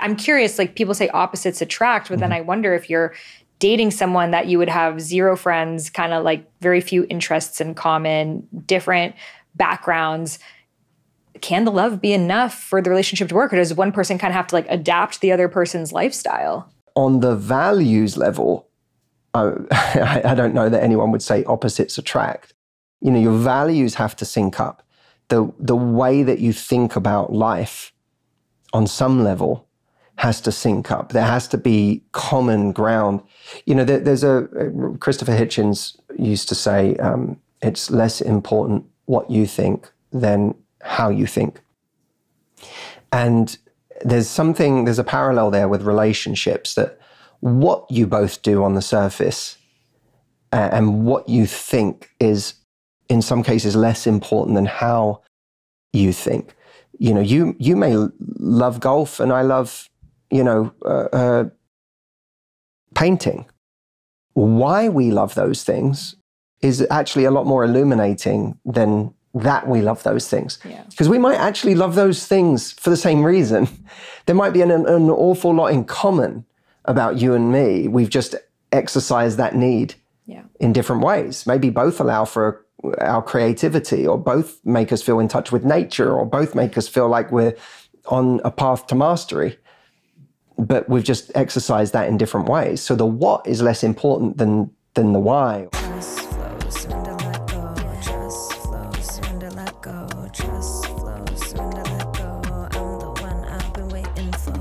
I'm curious, like people say opposites attract, but then I wonder if you're dating someone that you would have zero friends, kind of like very few interests in common, different backgrounds. Can the love be enough for the relationship to work? Or does one person kind of have to like adapt the other person's lifestyle? On the values level, I don't know that anyone would say opposites attract. You know, your values have to sync up. The way that you think about life on some level has to sync up. There has to be common ground. You know, there's Christopher Hitchens used to say, it's less important what you think than how you think. And there's a parallel there with relationships, that what you both do on the surface and what you think is in some cases less important than how you think. You know, you may love golf and I love, painting. Why we love those things is actually a lot more illuminating than that we love those things. Because we might actually love those things for the same reason. There might be an awful lot in common about you and me. We've just exercised that need in different ways. Maybe both allow for our creativity, or both make us feel in touch with nature, or both make us feel like we're on a path to mastery. But we've just exercised that in different ways. So the what is less important than the why. Trust flow, surrender, let go. Trust flow, surrender, let go. Trust flow, surrender, let go. I'm the one I've been waiting for.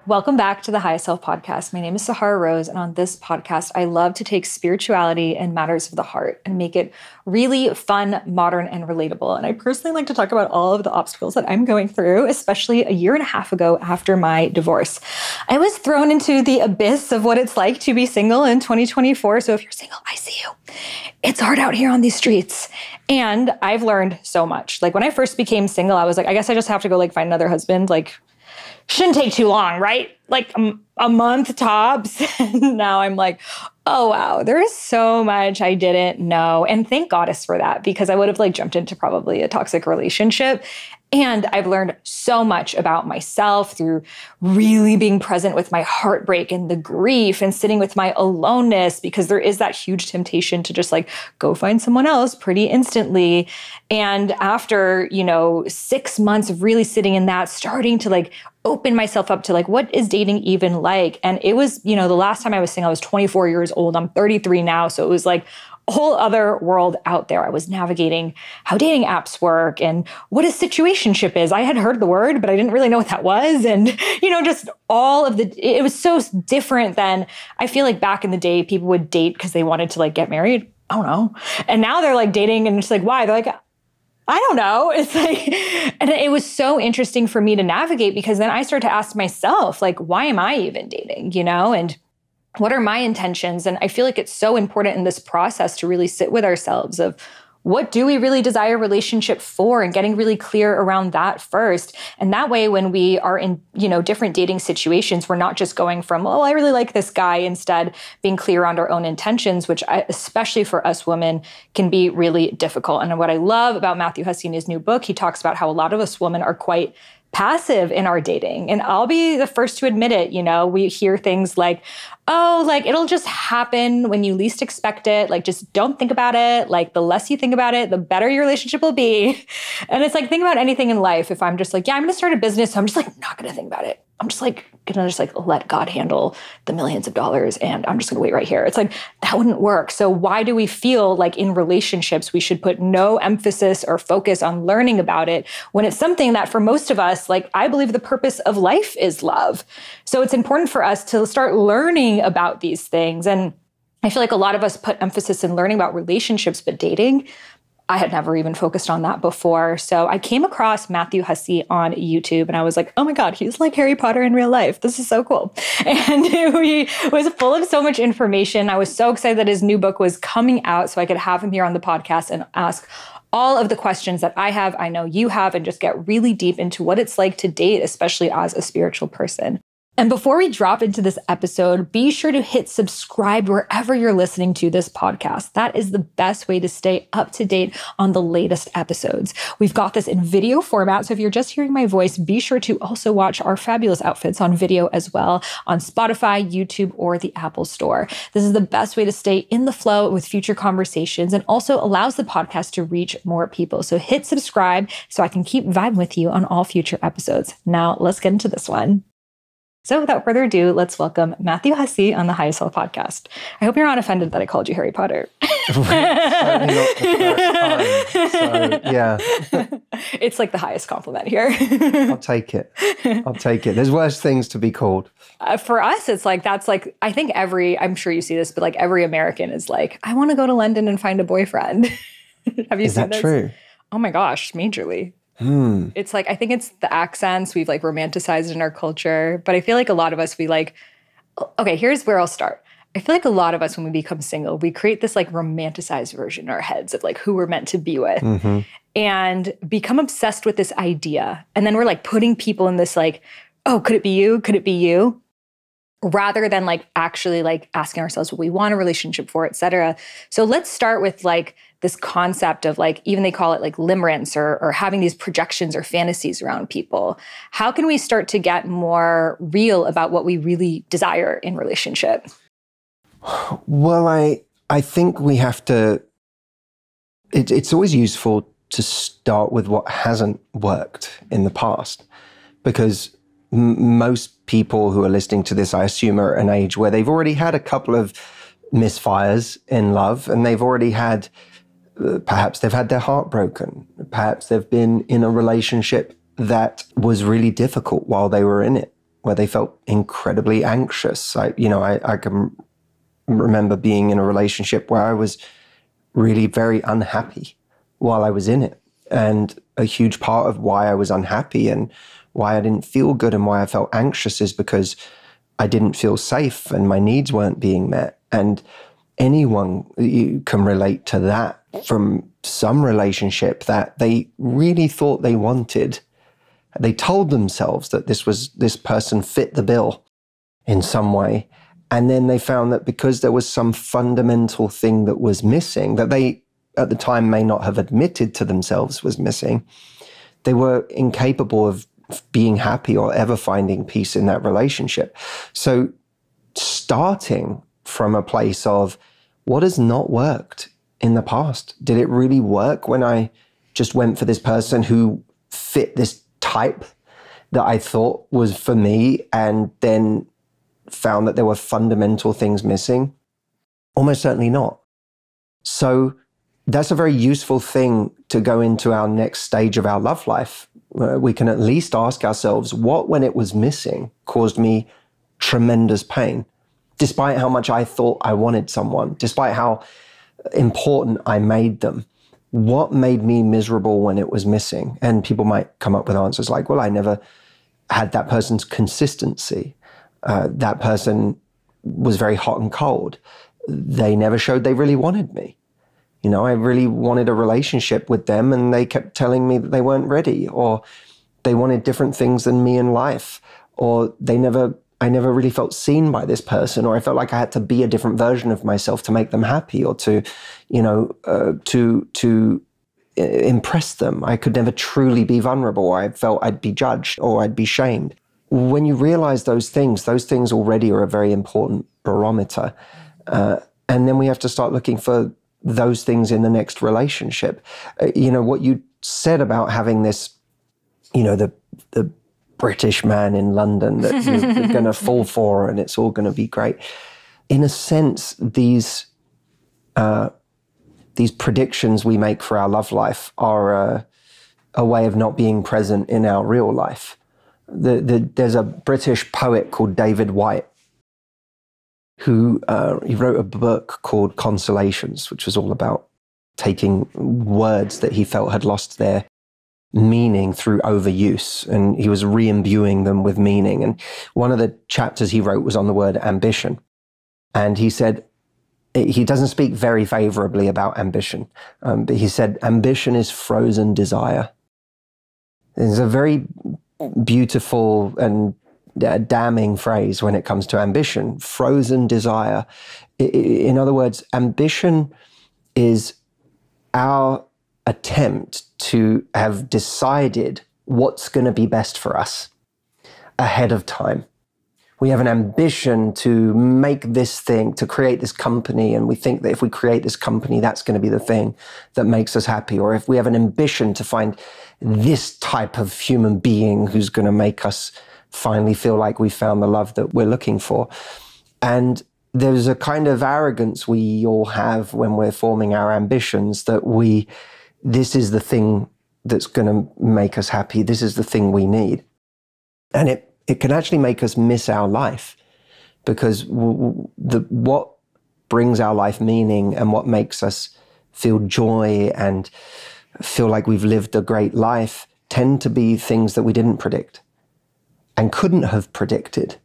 Welcome back to the High Self Podcast. My name is Sahara Rose, and on this podcast, I love to take spirituality and matters of the heart and make it really fun, modern, and relatable. And I personally like to talk about all of the obstacles that I'm going through, especially a year and a half ago after my divorce. I was thrown into the abyss of what it's like to be single in 2024. So if you're single, I see you. It's hard out here on these streets. And I've learned so much. Like when I first became single, I was like, I guess I just have to go like find another husband. Like, shouldn't take too long, right? Like a month tops. And now I'm like, oh, wow, there is so much I didn't know. And thank goddess for that, because I would have like jumped into probably a toxic relationship. And I've learned so much about myself through really being present with my heartbreak and the grief and sitting with my aloneness, because there is that huge temptation to just like go find someone else pretty instantly. And after, 6 months of really sitting in that, starting to like open myself up to like, what is dating even like? And it was, the last time I was single, I was 24 years old. I'm 33 now. So it was like a whole other world out there. I was navigating how dating apps work and what a situationship is. I had heard the word, but I didn't really know what that was. And, just all of it was so different than, I feel like back in the day, people would date because they wanted to like get married. I don't know. And now they're like dating and it's like, why? They're like, I don't know. It's like, and it was so interesting for me to navigate, because then I started to ask myself, like, why am I even dating, and what are my intentions? And I feel like it's so important in this process to really sit with ourselves of what do we really desire a relationship for, and getting really clear around that first. And that way, when we are in, different dating situations, we're not just going from, oh, I really like this guy, instead being clear on our own intentions, which especially for us women can be really difficult. And what I love about Matthew Hussey in his new book, he talks about how a lot of us women are quite passive in our dating. And I'll be the first to admit it. We hear things like, oh, like it'll just happen when you least expect it. Like, just don't think about it. Like, the less you think about it, the better your relationship will be. And it's like, think about anything in life. If I'm just like, yeah, I'm going to start a business, so I'm just like, not going to think about it. I'm just like, going to let God handle the millions of dollars, and I'm just going to wait right here. It's like, that wouldn't work. So why do we feel like in relationships, we should put no emphasis or focus on learning about it, when it's something that for most of us, like, I believe the purpose of life is love. So it's important for us to start learning about these things. And I feel like a lot of us put emphasis in learning about relationships, but dating, I had never even focused on that before. So I came across Matthew Hussey on YouTube, and I was like, oh my God, he's like Harry Potter in real life. This is so cool. And he was full of so much information. I was so excited that his new book was coming out so I could have him here on the podcast and ask all of the questions that I have, I know you have, and just get really deep into what it's like to date, especially as a spiritual person. And before we drop into this episode, be sure to hit subscribe wherever you're listening to this podcast. That is the best way to stay up to date on the latest episodes. We've got this in video format, so if you're just hearing my voice, be sure to also watch our fabulous outfits on video as well on Spotify, YouTube, or the Apple Store. This is the best way to stay in the flow with future conversations and also allows the podcast to reach more people. So hit subscribe so I can keep vibing with you on all future episodes. Now let's get into this one. So without further ado, let's welcome Matthew Hussey on the High Self podcast. I hope you're not offended that I called you Harry Potter. Certainly not the first time. So, yeah. It's like the highest compliment here. I'll take it. I'll take it. There's worse things to be called. For us, it's like, that's like, I think I'm sure you see this, but like every American is like, I want to go to London and find a boyfriend. Have you seen this? Is that true? Oh my gosh, majorly. It's like, I think it's the accents we've like romanticized in our culture, but I feel like a lot of us, okay, here's where I'll start. I feel like a lot of us, when we become single, we create this like romanticized version in our heads of like who we're meant to be with and become obsessed with this idea. And then we're like putting people in this like, oh, could it be you? Could it be you? Rather than like actually like asking ourselves what we want a relationship for, et cetera. So let's start with like this concept of like, even they call it like limerence or having these projections or fantasies around people. How can we start to get more real about what we really desire in relationship? Well, I think we have to, it's always useful to start with what hasn't worked in the past, because most people who are listening to this, I assume, are at an age where they've already had a couple of misfires in love, and they've already had, perhaps they've had their heart broken. Perhaps they've been in a relationship that was really difficult while they were in it, where they felt incredibly anxious. I can remember being in a relationship where I was really very unhappy while I was in it. And a huge part of why I was unhappy and why I didn't feel good and why I felt anxious is because I didn't feel safe and my needs weren't being met. And anyone can relate to that from some relationship that they really thought they wanted. They told themselves that this person fit the bill in some way. And then they found that because there was some fundamental thing that was missing, that they at the time may not have admitted to themselves was missing, they were incapable of being happy or ever finding peace in that relationship. So starting from a place of what has not worked in the past? Did it really work when I just went for this person who fit this type that I thought was for me and then found that there were fundamental things missing? Almost certainly not. So that's a very useful thing to go into our next stage of our love life. We can at least ask ourselves, what, when it was missing, caused me tremendous pain? Despite how much I thought I wanted someone, despite how important I made them, what made me miserable when it was missing? And people might come up with answers like, well, I never had that person's consistency. That person was very hot and cold. They never showed they really wanted me. You know, I really wanted a relationship with them and they kept telling me that they weren't ready, or they wanted different things than me in life, or I never really felt seen by this person, or I felt like I had to be a different version of myself to make them happy or to impress them. I could never truly be vulnerable. I felt I'd be judged or I'd be shamed. When you realize those things already are a very important barometer. And then we have to start looking for those things in the next relationship. What you said about having this, the British man in London that you're going to fall for and it's all going to be great. In a sense, these predictions we make for our love life are a way of not being present in our real life. There's a British poet called David Whyte who he wrote a book called Consolations, which was all about taking words that he felt had lost their meaning through overuse, and he was re-imbuing them with meaning. And one of the chapters he wrote was on the word ambition. And he said, he doesn't speak very favorably about ambition, but he said, ambition is frozen desire. It's a very beautiful and damning phrase when it comes to ambition, frozen desire. In other words, ambition is our attempt to have decided what's going to be best for us ahead of time. We have an ambition to make this thing, to create this company, and we think that if we create this company, that's going to be the thing that makes us happy. Or if we have an ambition to find this type of human being who's going to make us finally feel like we found the love that we're looking for. And there's a kind of arrogance we all have when we're forming our ambitions that this is the thing that's going to make us happy. This is the thing we need. And it can actually make us miss our life, because what brings our life meaning and what makes us feel joy and feel like we've lived a great life tend to be things that we didn't predict and couldn't have predicted.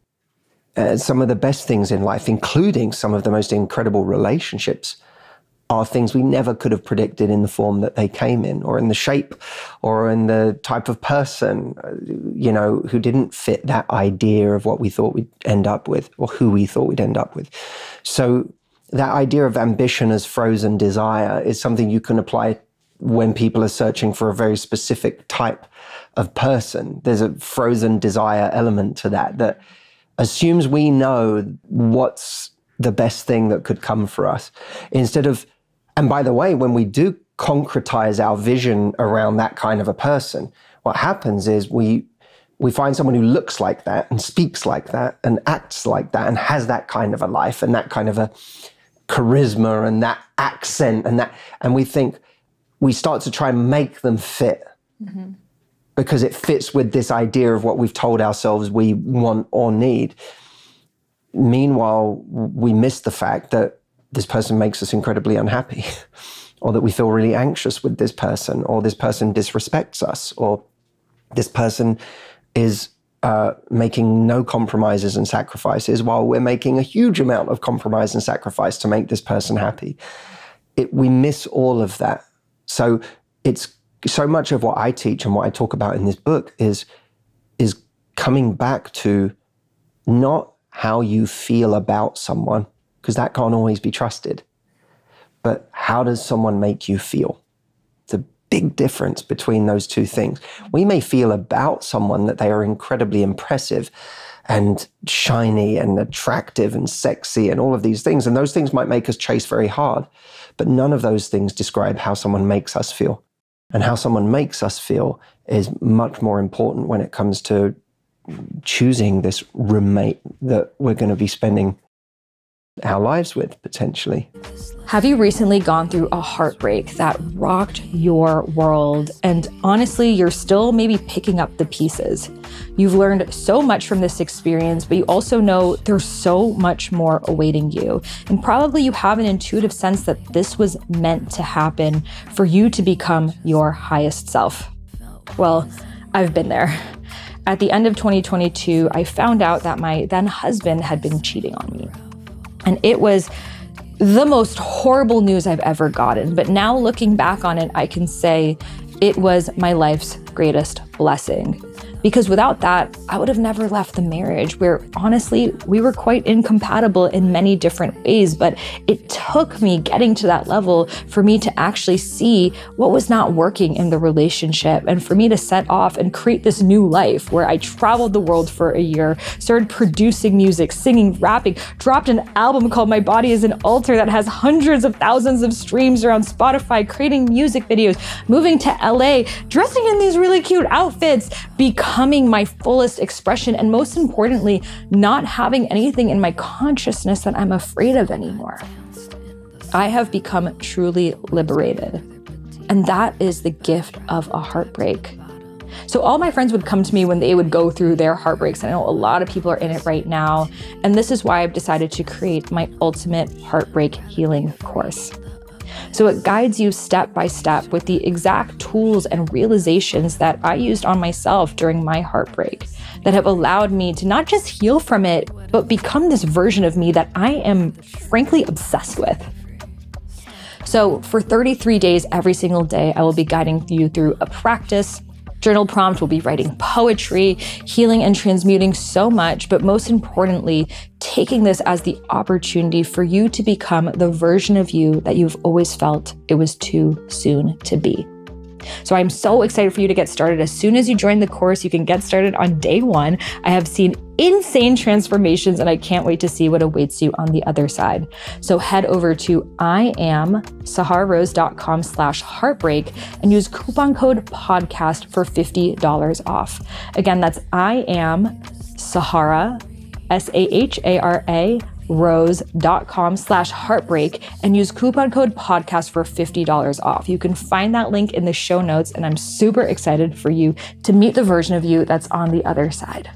Some of the best things in life, including some of the most incredible relationships, are things we never could have predicted in the form that they came in, or in the shape, or in the type of person, who didn't fit that idea of what we thought we'd end up with, or who we thought we'd end up with. So that idea of ambition as frozen desire is something you can apply when people are searching for a very specific type of person. There's a frozen desire element to that assumes we know what's the best thing that could come for us. And by the way, when we do concretize our vision around that kind of a person, what happens is we find someone who looks like that and speaks like that and acts like that and has that kind of a life and that kind of a charisma and that accent and we start to try and make them fit. Mm-hmm. Because it fits with this idea of what we've told ourselves we want or need. Meanwhile, we miss the fact that this person makes us incredibly unhappy, or that we feel really anxious with this person, or this person disrespects us, or this person is making no compromises and sacrifices while we're making a huge amount of compromise and sacrifice to make this person happy. We miss all of that. So it's so much of what I teach and what I talk about in this book is coming back to not how you feel about someone, because that can't always be trusted, but how does someone make you feel? The big difference between those two things. We may feel about someone that they are incredibly impressive and shiny and attractive and sexy and all of these things, and those things might make us chase very hard, but none of those things describe how someone makes us feel. And how someone makes us feel is much more important when it comes to choosing this roommate that we're going to be spending our lives with, potentially. Have you recently gone through a heartbreak that rocked your world, and honestly, you're still maybe picking up the pieces? You've learned so much from this experience, but you also know there's so much more awaiting you. And probably you have an intuitive sense that this was meant to happen for you to become your highest self. Well, I've been there. At the end of 2022, I found out that my then husband had been cheating on me. And it was the most horrible news I've ever gotten. But now looking back on it, I can say it was my life's greatest blessing. Because without that, I would have never left the marriage, where honestly, we were quite incompatible in many different ways. But it took me getting to that level for me to actually see what was not working in the relationship, and for me to set off and create this new life where I traveled the world for a year, started producing music, singing, rapping, dropped an album called My Body is an Altar that has hundreds of thousands of streams around Spotify, creating music videos, moving to LA, dressing in these really cute outfits, becoming my fullest expression, and most importantly, not having anything in my consciousness that I'm afraid of anymore. I have become truly liberated. And that is the gift of a heartbreak. So all my friends would come to me when they would go through their heartbreaks. I know a lot of people are in it right now. And this is why I've decided to create my ultimate heartbreak healing course. So it guides you step by step with the exact tools and realizations that I used on myself during my heartbreak that have allowed me to not just heal from it, but become this version of me that I am frankly obsessed with. So for 33 days, every single day, I will be guiding you through a practice, Journal prompt will be writing poetry, healing and transmuting so much, but most importantly, taking this as the opportunity for you to become the version of you that you've always felt it was too soon to be. So I'm so excited for you to get started. As soon as you join the course, you can get started on day one. I have seen insane transformations and I can't wait to see what awaits you on the other side. So head over to iamsahararose.com/heartbreak and use coupon code podcast for $50 off. Again, that's iamsahara, Sahara, rose.com/heartbreak and use coupon code podcast for $50 off. You can find that link in the show notes, and I'm super excited for you to meet the version of you that's on the other side.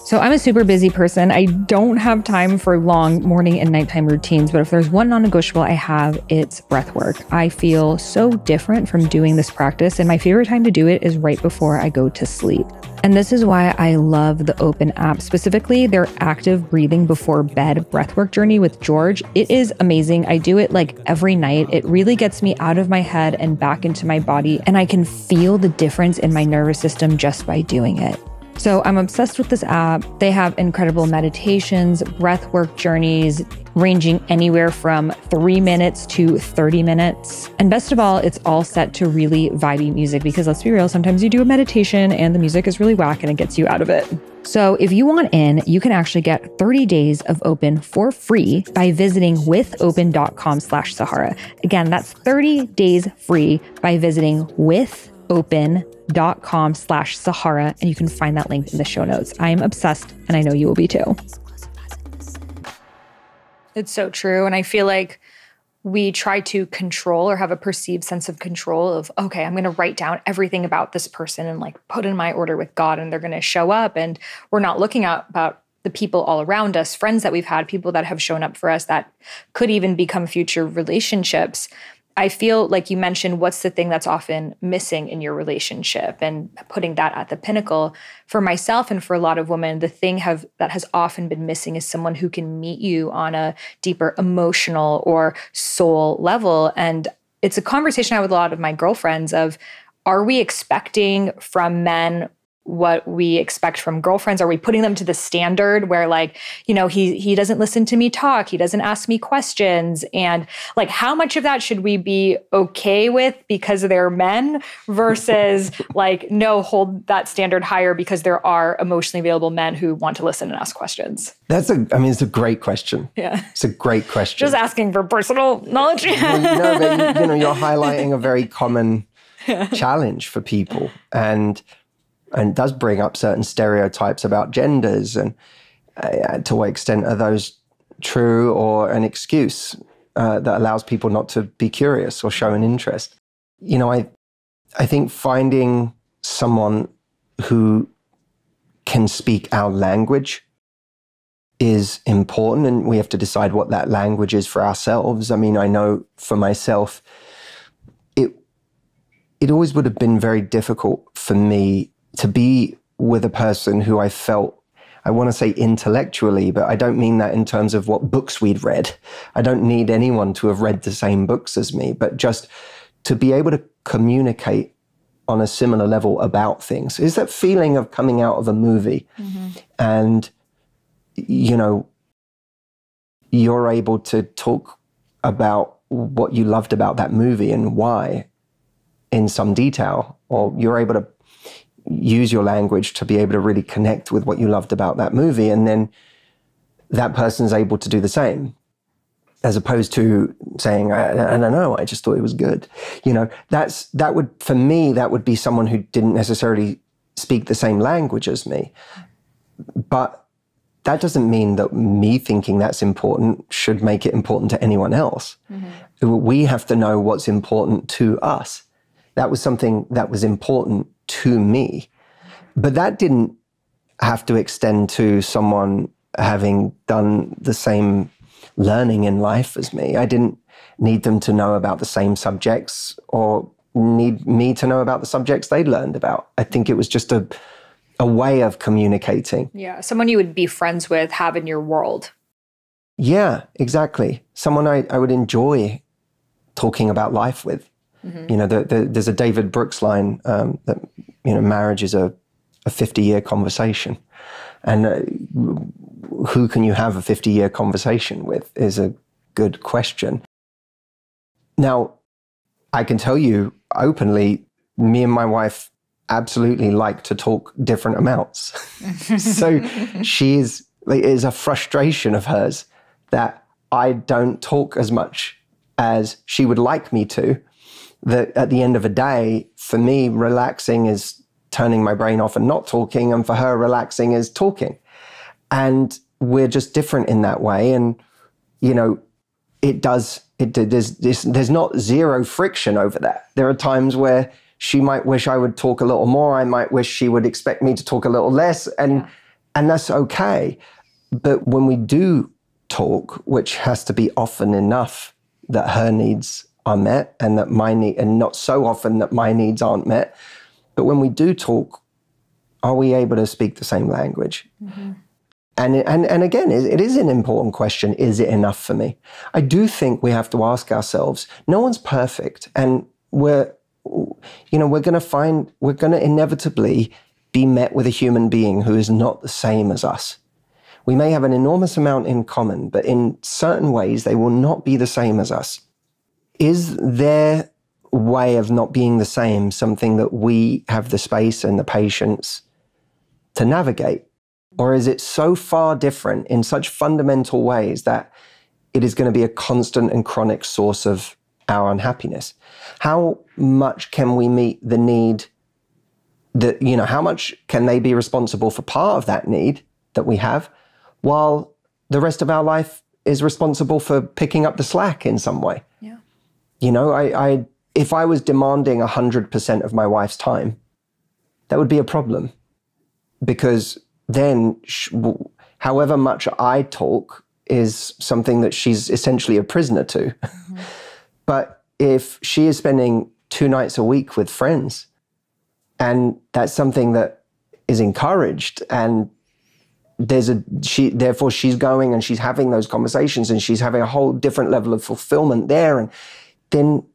So I'm a super busy person. I don't have time for long morning and nighttime routines, but if there's one non-negotiable I have, it's breath work. I feel so different from doing this practice, and my favorite time to do it is right before I go to sleep. And this is why I love the Open app, specifically their active breathing before bed breathwork journey with George. It is amazing. I do it like every night. It really gets me out of my head and back into my body, and I can feel the difference in my nervous system just by doing it. So I'm obsessed with this app. They have incredible meditations, breathwork journeys, ranging anywhere from 3 minutes to 30 minutes. And best of all, it's all set to really vibey music because let's be real, sometimes you do a meditation and the music is really whack and it gets you out of it. So if you want in, you can actually get 30 days of Open for free by visiting withopen.com/Sahara. Again, that's 30 days free by visiting withopen.com/Sahara, and you can find that link in the show notes. I am obsessed, and I know you will be too. It's so true. And I feel like we try to control or have a perceived sense of control of, okay, I'm going to write down everything about this person and like put in my order with God, and they're going to show up. And we're not looking at about the people all around us, friends that we've had, people that have shown up for us that could even become future relationships. I feel like you mentioned what's the thing that's often missing in your relationship and putting that at the pinnacle. For myself and for a lot of women, the thing that has often been missing is someone who can meet you on a deeper emotional or soul level. And it's a conversation I have with a lot of my girlfriends of, are we expecting from men what we expect from girlfriends? Are we putting them to the standard where like, you know, he doesn't listen to me talk, he doesn't ask me questions, and like how much of that should we be okay with because they're men versus like, no, hold that standard higher because there are emotionally available men who want to listen and ask questions? It's a great question. Yeah. It's a great question. Just asking for personal knowledge. Well, but you're highlighting a very common challenge for people, and does bring up certain stereotypes about genders, and to what extent are those true or an excuse that allows people not to be curious or show an interest? You know, I think finding someone who can speak our language is important, and we have to decide what that language is for ourselves. I mean, I know for myself, it always would have been very difficult for me to be with a person who I felt, I want to say intellectually, but I don't mean that in terms of what books we'd read. I don't need anyone to have read the same books as me, but just to be able to communicate on a similar level about things. Is that feeling of coming out of a movie and, you know, you're able to talk about what you loved about that movie and why in some detail, or you're able to use your language to be able to really connect with what you loved about that movie, and then that person's able to do the same, as opposed to saying, I don't know, I just thought it was good. You know, that would be someone who didn't necessarily speak the same language as me. But that doesn't mean that me thinking that's important should make it important to anyone else. We have to know what's important to us. That was something that was important to me. But that didn't have to extend to someone having done the same learning in life as me. I didn't need them to know about the same subjects or need me to know about the subjects they'd learned about. I think it was just a way of communicating. Yeah, someone you would be friends with, have in your world. Yeah, exactly. Someone I would enjoy talking about life with. You know, there's a David Brooks line that, you know, marriage is a 50-year conversation. And who can you have a 50-year conversation with is a good question. Now, I can tell you openly, me and my wife absolutely like to talk different amounts. So it is a frustration of hers that I don't talk as much as she would like me to. That at the end of a day, for me, relaxing is turning my brain off and not talking, and for her, relaxing is talking. And we're just different in that way. And, you know, there's not zero friction over that. There are times where she might wish I would talk a little more. I might wish she would expect me to talk a little less. And that's okay. But when we do talk, which has to be often enough that her needs are met and that and not so often that my needs aren't met. But when we do talk, are we able to speak the same language? Mm-hmm. And again, it is an important question. Is it enough for me? I do think we have to ask ourselves, no one's perfect. And we're going to inevitably be met with a human being who is not the same as us. We may have an enormous amount in common, but in certain ways, they will not be the same as us. Is their way of not being the same something that we have the space and the patience to navigate? Or is it so far different in such fundamental ways that it is going to be a constant and chronic source of our unhappiness? How much can we meet the need that, you know, how much can they be responsible for part of that need that we have, while the rest of our life is responsible for picking up the slack in some way? Yeah. You know, if I was demanding 100% of my wife's time, that would be a problem, because then however much I talk is something that she's essentially a prisoner to. Mm-hmm. But if she is spending 2 nights a week with friends, and that's something that is encouraged, and therefore she's going and she's having those conversations and she's having a whole different level of fulfillment there, and then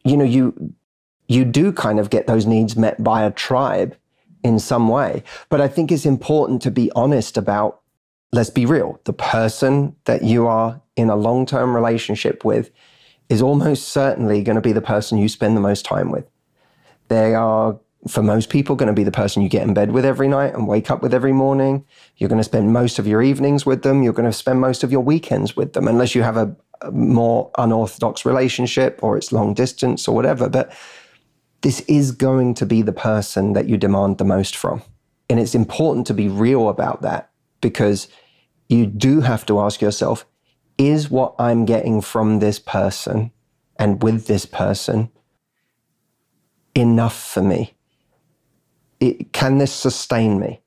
you do kind of get those needs met by a tribe in some way. But I think it's important to be honest about, let's be real, the person that you are in a long-term relationship with is almost certainly going to be the person you spend the most time with. They are, for most people, going to be the person you get in bed with every night and wake up with every morning. You're going to spend most of your evenings with them. You're going to spend most of your weekends with them, unless you have a more unorthodox relationship or it's long distance or whatever. But this is going to be the person that you demand the most from. And it's important to be real about that, because you do have to ask yourself, is what I'm getting from this person and with this person enough for me? Can this sustain me?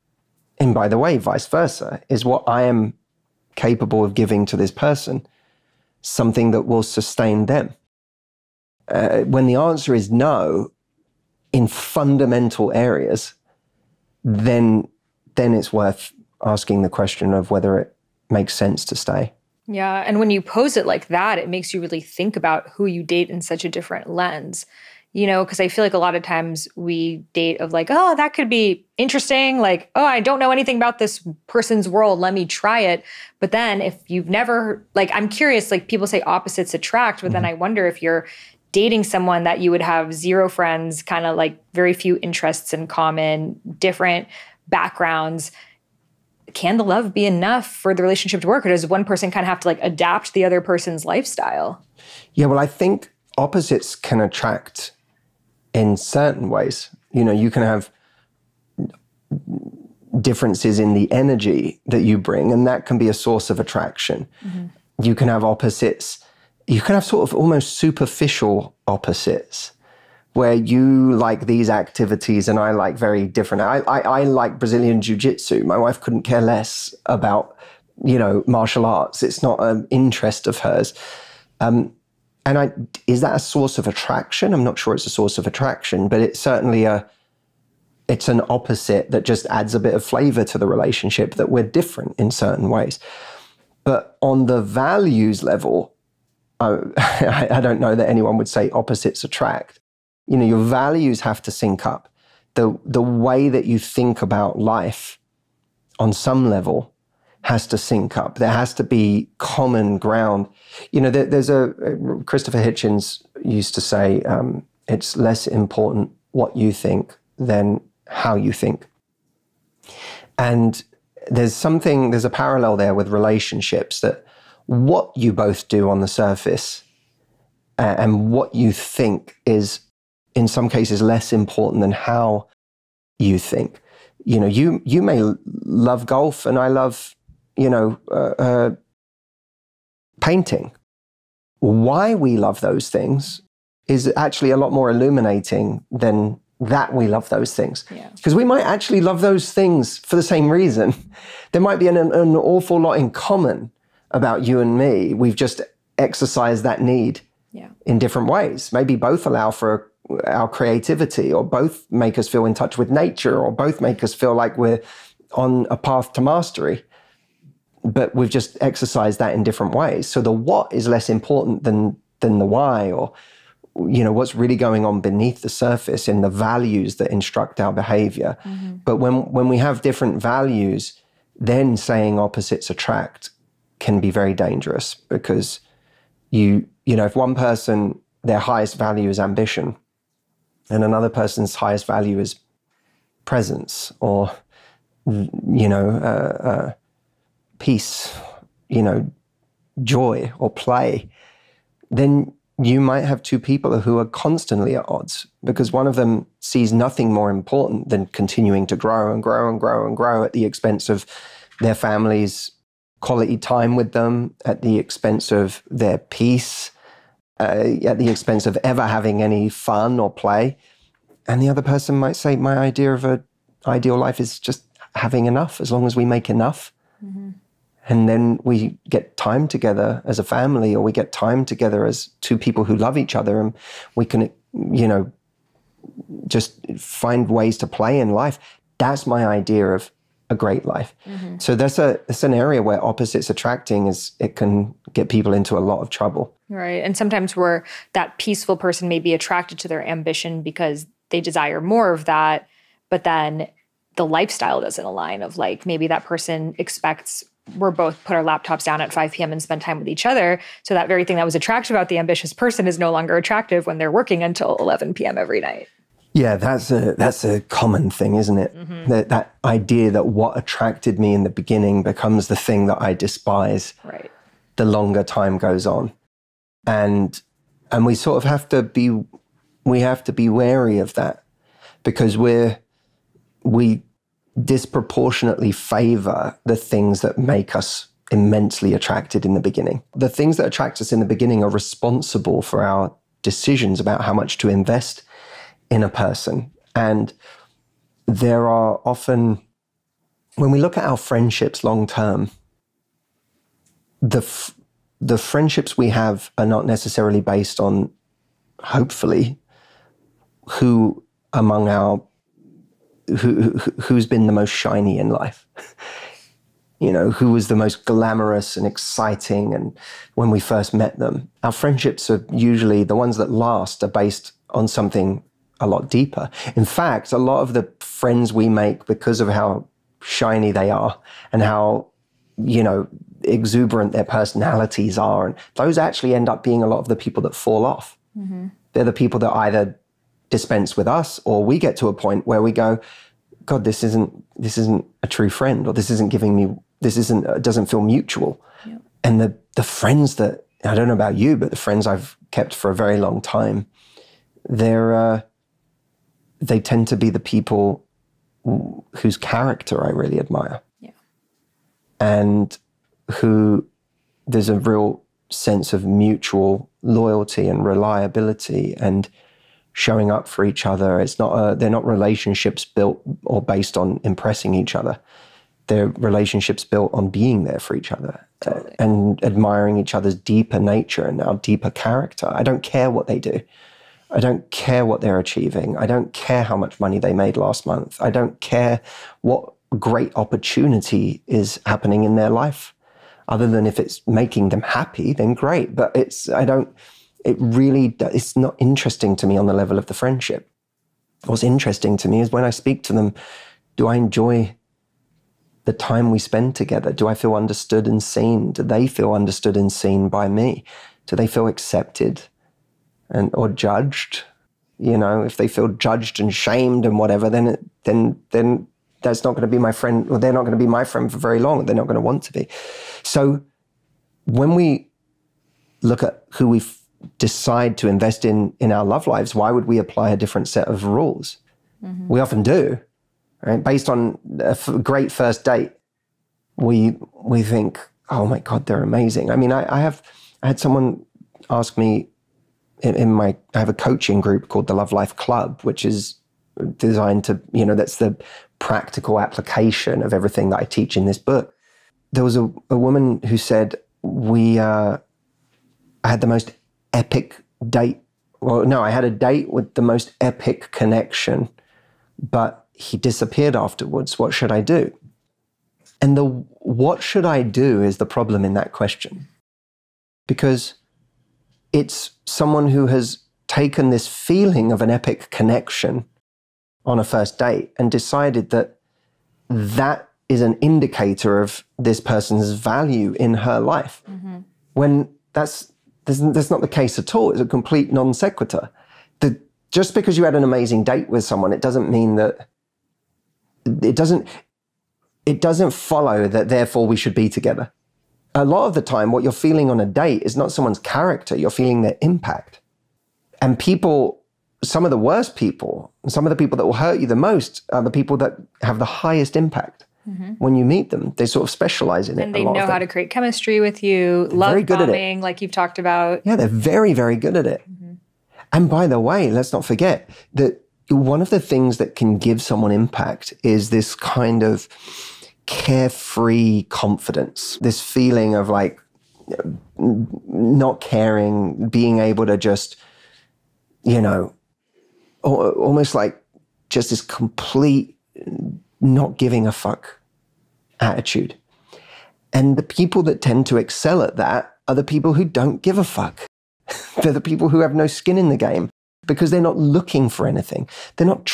And by the way, vice versa, is what I am capable of giving to this person something that will sustain them? When the answer is no, in fundamental areas, then it's worth asking the question of whether it makes sense to stay. Yeah. And when you pose it like that, it makes you really think about who you date in such a different lens. You know, because I feel like a lot of times we date of like, oh, that could be interesting. Like, oh, I don't know anything about this person's world. Let me try it. But then if you've never, like, I'm curious, like people say opposites attract, but then I wonder if you're dating someone that you would have zero friends, kind of like very few interests in common, different backgrounds. Can the love be enough for the relationship to work? Or does one person kind of have to like adapt the other person's lifestyle? Yeah, well, I think opposites can attract in certain ways. You know, you can have differences in the energy that you bring, and that can be a source of attraction. Mm-hmm. You can have opposites. You can have sort of almost superficial opposites, where you like these activities and I like very different. I like Brazilian jiu-jitsu. My wife couldn't care less about, you know, martial arts. It's not an interest of hers. Is that a source of attraction? I'm not sure it's a source of attraction, but it's certainly it's an opposite that just adds a bit of flavor to the relationship, that we're different in certain ways. But on the values level, I don't know that anyone would say opposites attract. You know, your values have to sync up. The way that you think about life on some level has to sync up. There has to be common ground. You know, there's Christopher Hitchens used to say, it's less important what you think than how you think. And there's a parallel there with relationships, that what you both do on the surface and what you think is in some cases less important than how you think. You know, you may love golf and I love, painting. Why we love those things is actually a lot more illuminating than that we love those things. Because we might actually love those things for the same reason. There might be an awful lot in common about you and me. We've just exercised that need in different ways. Maybe both allow for our creativity, or both make us feel in touch with nature, or both make us feel like we're on a path to mastery. But we've just exercised that in different ways. So the what is less important than the why, or what's really going on beneath the surface in the values that instruct our behavior. Mm-hmm. But when we have different values, then saying opposites attract can be very dangerous, because if one person, their highest value is ambition, and another person's highest value is presence, or peace, joy or play, then you might have two people who are constantly at odds, because one of them sees nothing more important than continuing to grow and grow and grow and grow at the expense of their family's quality time with them, at the expense of their peace, at the expense of ever having any fun or play. And the other person might say, my idea of an ideal life is just having enough, as long as we make enough. Mm-hmm. And then we get time together as a family, or we get time together as two people who love each other, and we can, just find ways to play in life. That's my idea of a great life. Mm-hmm. So that's an area where opposites attracting it can get people into a lot of trouble. Right. And sometimes where that peaceful person may be attracted to their ambition because they desire more of that, but then the lifestyle doesn't align, of like, maybe that person expects we're both put our laptops down at 5 p.m. and spend time with each other. So that very thing that was attractive about the ambitious person is no longer attractive when they're working until 11 p.m. every night. Yeah, that's a common thing, isn't it? Mm-hmm. That idea that what attracted me in the beginning becomes the thing that I despise the longer time goes on. And we sort of have to be wary of that, because we disproportionately favor the things that make us immensely attracted in the beginning. The things that attract us in the beginning are responsible for our decisions about how much to invest in a person. And there are often, when we look at our friendships long term, the friendships we have are not necessarily based on, hopefully, who among who's been the most shiny in life, who was the most glamorous and exciting, and when we first met them. Our friendships are usually, the ones that last, are based on something a lot deeper. In fact, a lot of the friends we make, because of how shiny they are and how, exuberant their personalities are, and those actually end up being a lot of the people that fall off. Mm-hmm. They're the people that either dispense with us, or we get to a point where we go, God, this isn't a true friend, or this doesn't feel mutual. Yeah. And the friends that, I don't know about you, but the friends I've kept for a very long time, they tend to be the people whose character I really admire. Yeah. And who there's a real sense of mutual loyalty and reliability and showing up for each other. They're not relationships built or based on impressing each other. They're relationships built on being there for each other. Totally. And admiring each other's deeper nature and our deeper character. I don't care what they do. I don't care what they're achieving. I don't care how much money they made last month. I don't care what great opportunity is happening in their life. Other than if it's making them happy, then great. But it's not interesting to me on the level of the friendship. What's interesting to me is when I speak to them, do I enjoy the time we spend together? Do I feel understood and seen? Do they feel understood and seen by me? Do they feel accepted or judged? You know, if they feel judged and shamed and whatever, then that's not going to be my friend, or they're not going to be my friend for very long. They're not going to want to be. So when we look at who we decide to invest in our love lives, why would we apply a different set of rules? Mm-hmm. We often do, right? Based on a great first date, we think, oh my God, they're amazing. I mean, I had someone ask me I have a coaching group called the Love Life Club, which is designed to, that's the practical application of everything that I teach in this book. There was a woman who said, I had the most epic date. Well, no, I had a date with the most epic connection, but he disappeared afterwards. What should I do? And the what should I do is the problem in that question. Because it's someone who has taken this feeling of an epic connection on a first date and decided that that is an indicator of this person's value in her life. Mm-hmm. When that's not the case at all. It's a complete non sequitur. Just because you had an amazing date with someone, it doesn't mean that it doesn't follow that therefore we should be together. A lot of the time, what you're feeling on a date is not someone's character, you're feeling their impact. And people, some of the worst people, some of the people that will hurt you the most are the people that have the highest impact. Mm-hmm. When you meet them, they sort of specialize in it. And they know how to create chemistry with you, love bombing, like you've talked about. Yeah, they're very, very good at it. Mm-hmm. And by the way, let's not forget that one of the things that can give someone impact is this kind of carefree confidence, this feeling of like not caring, being able to just, almost like just this complete not giving a fuck attitude. And the people that tend to excel at that are the people who don't give a fuck. They're the people who have no skin in the game because they're not looking for anything. They're not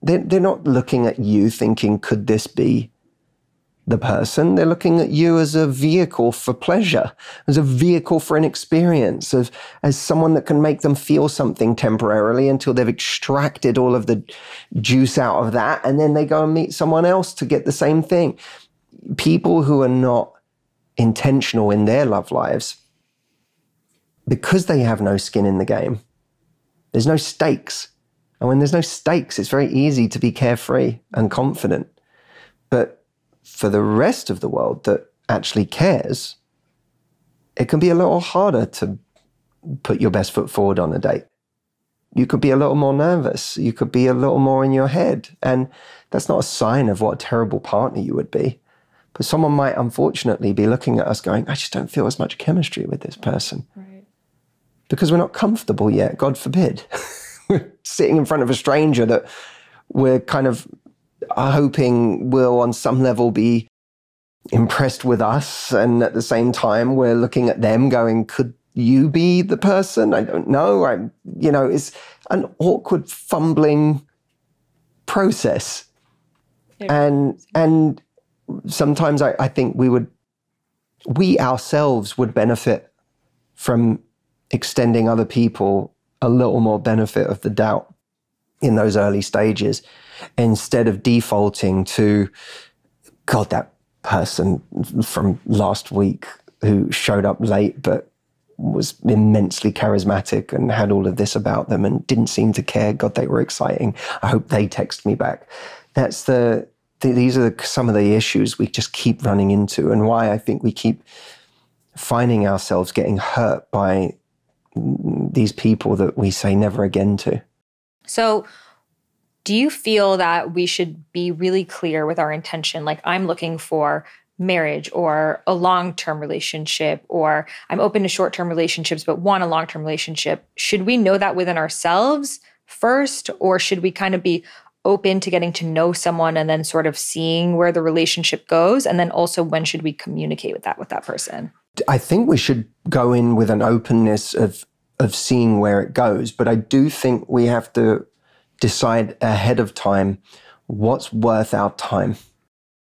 they're not looking at you thinking, could this be the person? They're looking at you as a vehicle for pleasure, as a vehicle for an experience, as someone that can make them feel something temporarily until they've extracted all of the juice out of that, and then they go and meet someone else to get the same thing. People who are not intentional in their love lives, because they have no skin in the game, there's no stakes. And when there's no stakes, it's very easy to be carefree and confident. But for the rest of the world that actually cares, it can be a little harder to put your best foot forward on a date. You could be a little more nervous. You could be a little more in your head. And that's not a sign of what a terrible partner you would be. But someone might unfortunately be looking at us going, I just don't feel as much chemistry with this person. Right. Because we're not comfortable yet, God forbid. We're sitting in front of a stranger that we're kind of hoping will on some level be impressed with us, and at the same time we're looking at them going, could you be the person? I don't know. It's an awkward, fumbling process. And sometimes I think we ourselves would benefit from extending other people a little more benefit of the doubt in those early stages, instead of defaulting to, God, that person from last week who showed up late but was immensely charismatic and had all of this about them and didn't seem to care. God, they were exciting. I hope they text me back. These are some of the issues we just keep running into, and why I think we keep finding ourselves getting hurt by these people that we say never again to. So do you feel that we should be really clear with our intention? Like, I'm looking for marriage or a long-term relationship, or I'm open to short-term relationships but want a long-term relationship. Should we know that within ourselves first, or should we kind of be open to getting to know someone and then sort of seeing where the relationship goes? And then also, when should we communicate with that person? I think we should go in with an openness of seeing where it goes. But I do think we have to decide ahead of time what's worth our time.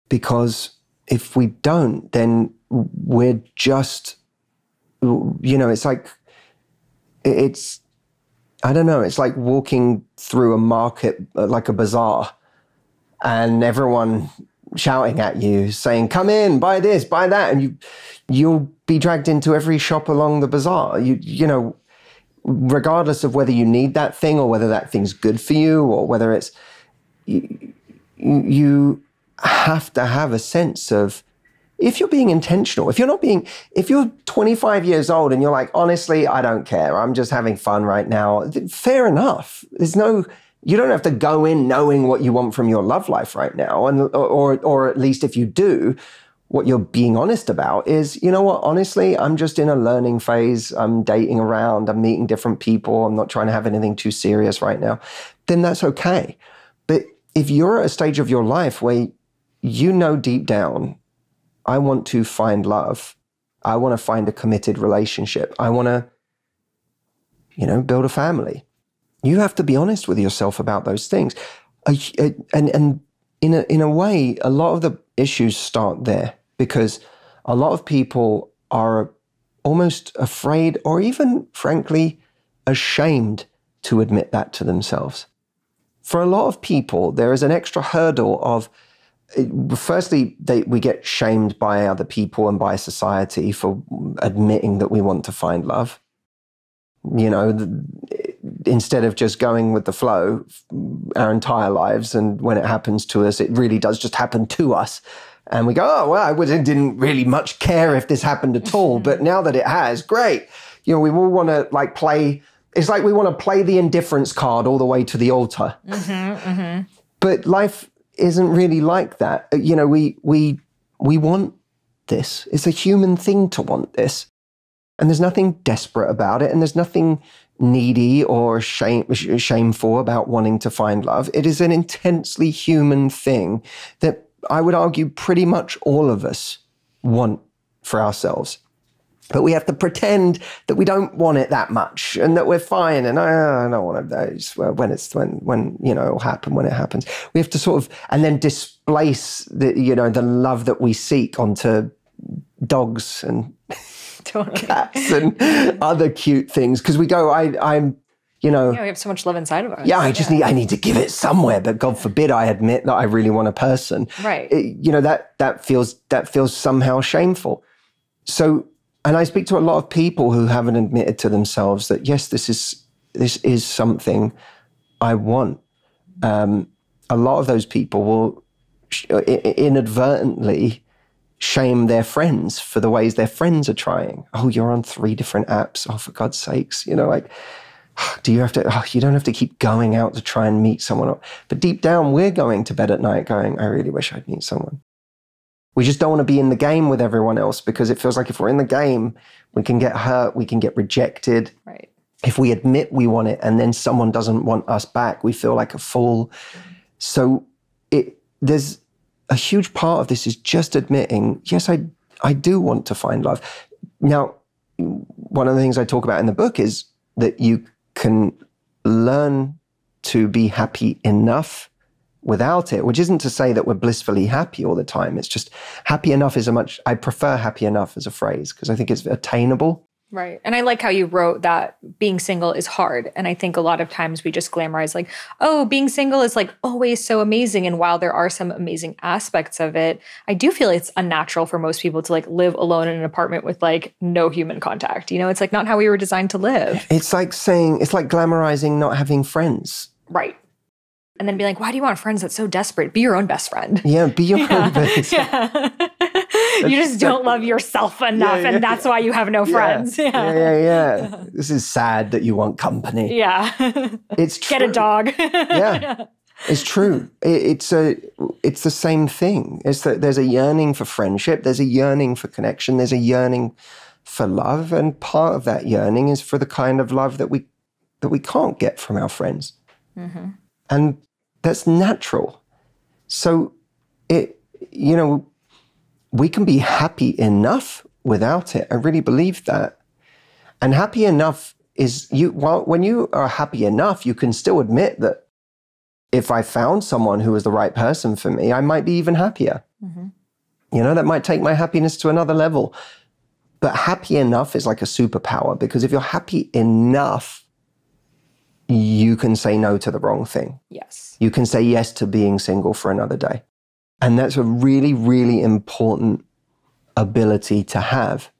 Because if we don't, then we're just, it's like, I don't know, it's like walking through a market, like a bazaar, and everyone shouting at you, saying, come in, buy this, buy that. And you'll be dragged into every shop along the bazaar. Regardless of whether you need that thing or whether that thing's good for you or whether it's, you have to have a sense of, if you're being intentional, if you're 25 years old and you're like, honestly, I don't care, I'm just having fun right now, fair enough. You don't have to go in knowing what you want from your love life right now. Or at least if you do, what you're being honest about is, you know what, honestly, I'm just in a learning phase. I'm dating around, I'm meeting different people. I'm not trying to have anything too serious right now. Then that's okay. But if you're at a stage of your life where deep down, I want to find love, I want to find a committed relationship, I want to, build a family, you have to be honest with yourself about those things. And in a way, a lot of the issues start there, because a lot of people are almost afraid or even, frankly, ashamed to admit that to themselves. For a lot of people, there is an extra hurdle of, firstly, we get shamed by other people and by society for admitting that we want to find love. Instead of just going with the flow our entire lives, and when it happens to us, it really does just happen to us. And we go, oh, well, I didn't really much care if this happened at all. But now that it has, great. We all want to play. It's like we want to play the indifference card all the way to the altar. Mm-hmm, mm-hmm. But life isn't really like that. We want this. It's a human thing to want this. And there's nothing desperate about it. And there's nothing needy or shameful about wanting to find love. It is an intensely human thing that I would argue pretty much all of us want for ourselves. But we have to pretend that we don't want it that much and that we're fine. And I don't want those. Well, when it'll happen when it happens. We have to sort of, and then displace the love that we seek onto dogs and cats and other cute things. Because we go, we have so much love inside of us. Yeah, I need to give it somewhere. But God forbid I admit that I really want a person. Right. That feels somehow shameful. So, and I speak to a lot of people who haven't admitted to themselves that, yes, this is something I want. A lot of those people will inadvertently shame their friends for the ways their friends are trying. Oh, you're on 3 different apps. Oh, for God's sakes. You don't have to keep going out to try and meet someone. But deep down, we're going to bed at night going, I really wish I'd meet someone. We just don't want to be in the game with everyone else, because it feels like if we're in the game, we can get hurt, we can get rejected. Right. If we admit we want it and then someone doesn't want us back, we feel like a fool. So there's a huge part of this is just admitting, yes, I do want to find love. Now, one of the things I talk about in the book is that you can learn to be happy enough without it, which isn't to say that we're blissfully happy all the time. It's just happy enough I prefer happy enough as a phrase, because I think it's attainable. Right. And I like how you wrote that being single is hard. And I think a lot of times we just glamorize like, oh, being single is like always so amazing. And while there are some amazing aspects of it, I do feel it's unnatural for most people to like live alone in an apartment with like no human contact. It's like not how we were designed to live. It's like glamorizing not having friends. Right. And then be like, why do you want friends that's so desperate? Be your own best friend. Yeah, be your own best friend. You just don't love yourself enough, and that's why you have no friends. Yeah. This is sad that you want company. Yeah. It's true. Get a dog. Yeah. It's true. It's the same thing. It's that there's a yearning for friendship. There's a yearning for connection. There's a yearning for love. And part of that yearning is for the kind of love that we can't get from our friends. Mm-hmm. And That's natural. So we can be happy enough without it. I really believe that. And happy enough is when you are happy enough, you can still admit that if I found someone who was the right person for me, I might be even happier. That might take my happiness to another level. But happy enough is like a superpower, because if you're happy enough, you can say no to the wrong thing. Yes. You can say yes to being single for another day. And that's a really, really important ability to have,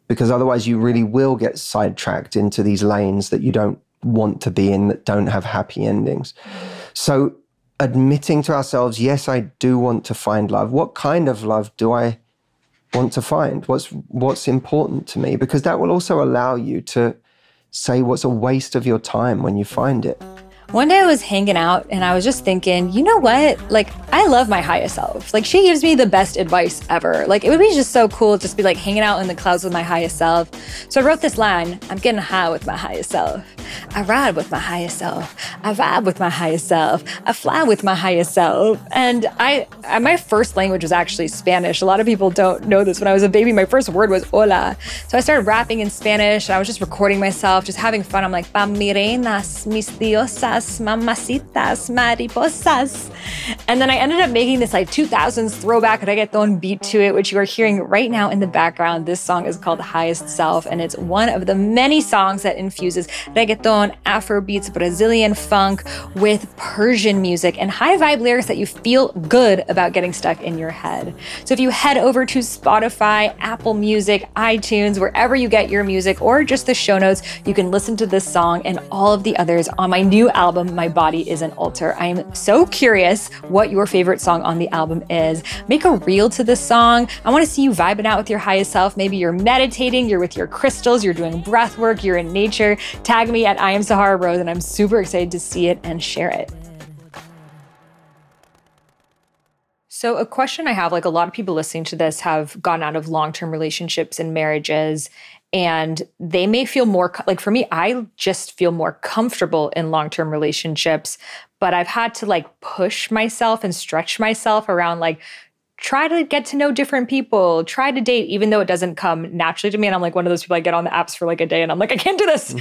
because otherwise you really will get sidetracked into these lanes that you don't want to be in, that don't have happy endings. So admitting to ourselves, yes, I do want to find love. What kind of love do I want to find? What's important to me? Because that will also allow you to say what's a waste of your time when you find it. One day I was hanging out and I was just thinking, you know what? Like, I love my highest self. Like, she gives me the best advice ever. Like, it would be just so cool just to be like hanging out in the clouds with my highest self. So I wrote this line: I'm getting high with my highest self. I ride with my highest self. I vibe with my highest self. I fly with my highest self. And my first language was actually Spanish. A lot of people don't know this. When I was a baby, my first word was hola. So I started rapping in Spanish. I was just recording myself, just having fun. I'm like, pa mi reinas, mis diosas, mamacitas, mariposas. And then I ended up making this like 2000s throwback reggaeton beat to it, which you are hearing right now in the background. This song is called Highest Self, and it's one of the many songs that infuses reggaeton, Afro beats, Brazilian funk with Persian music and high vibe lyrics that you feel good about getting stuck in your head. So if you head over to Spotify, Apple Music, iTunes, wherever you get your music, or just the show notes, you can listen to this song and all of the others on my new album, My Body is an Altar. I am so curious what your favorite song on the album is. Make a reel to this song. I want to see you vibing out with your highest self. Maybe you're meditating, you're with your crystals, you're doing breath work, you're in nature. Tag me at I am Sahara Rose, and I'm super excited to see it and share it. So a question I have, like a lot of people listening to this have gotten out of long-term relationships and marriages, and they may feel more, like for me, I just feel more comfortable in long-term relationships, but I've had to like push myself and stretch myself around like, try to get to know different people, try to date, even though it doesn't come naturally to me. And I'm like one of those people, I get on the apps for like a day and I'm like, I can't do this.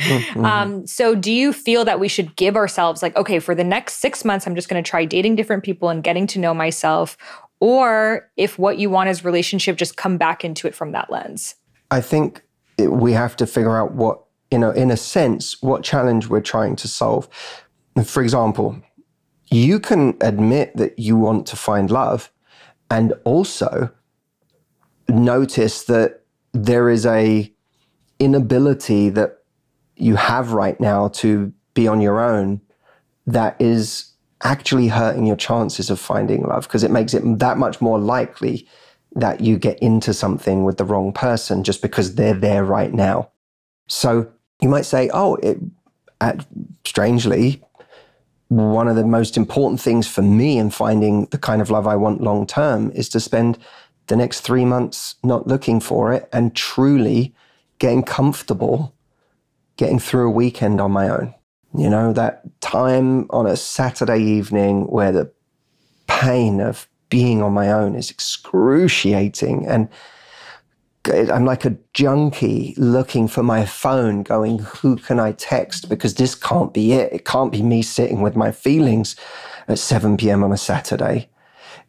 So do you feel that we should give ourselves like, okay, for the next 6 months, I'm just going to try dating different people and getting to know myself? Or if what you want is relationship, just come back into it from that lens? I think we have to figure out what, in a sense, what challenge we're trying to solve. For example, you can admit that you want to find love, and also notice that there is a inability that you have right now to be on your own that is actually hurting your chances of finding love, because it makes it that much more likely that you get into something with the wrong person just because they're there right now. So you might say, strangely, one of the most important things for me in finding the kind of love I want long term is to spend the next 3 months not looking for it and truly getting comfortable getting through a weekend on my own. That time on a Saturday evening where the pain of being on my own is excruciating, and I'm like a junkie looking for my phone going, who can I text? Because this can't be it. It can't be me sitting with my feelings at 7 p.m. on a Saturday.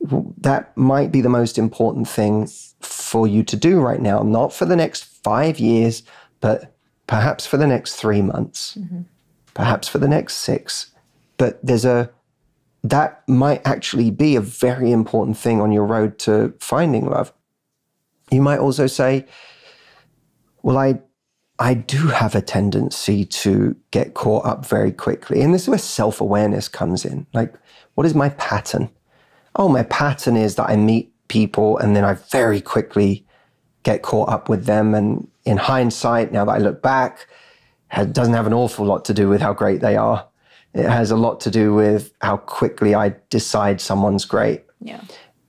That might be the most important thing for you to do right now, not for the next 5 years, but perhaps for the next 3 months, perhaps for the next 6. But that might actually be a very important thing on your road to finding love. You might also say, well, I do have a tendency to get caught up very quickly. And this is where self-awareness comes in. Like, what is my pattern? Oh, my pattern is that I meet people and then I very quickly get caught up with them. And in hindsight, now that I look back, it doesn't have an awful lot to do with how great they are. It has a lot to do with how quickly I decide someone's great. Yeah.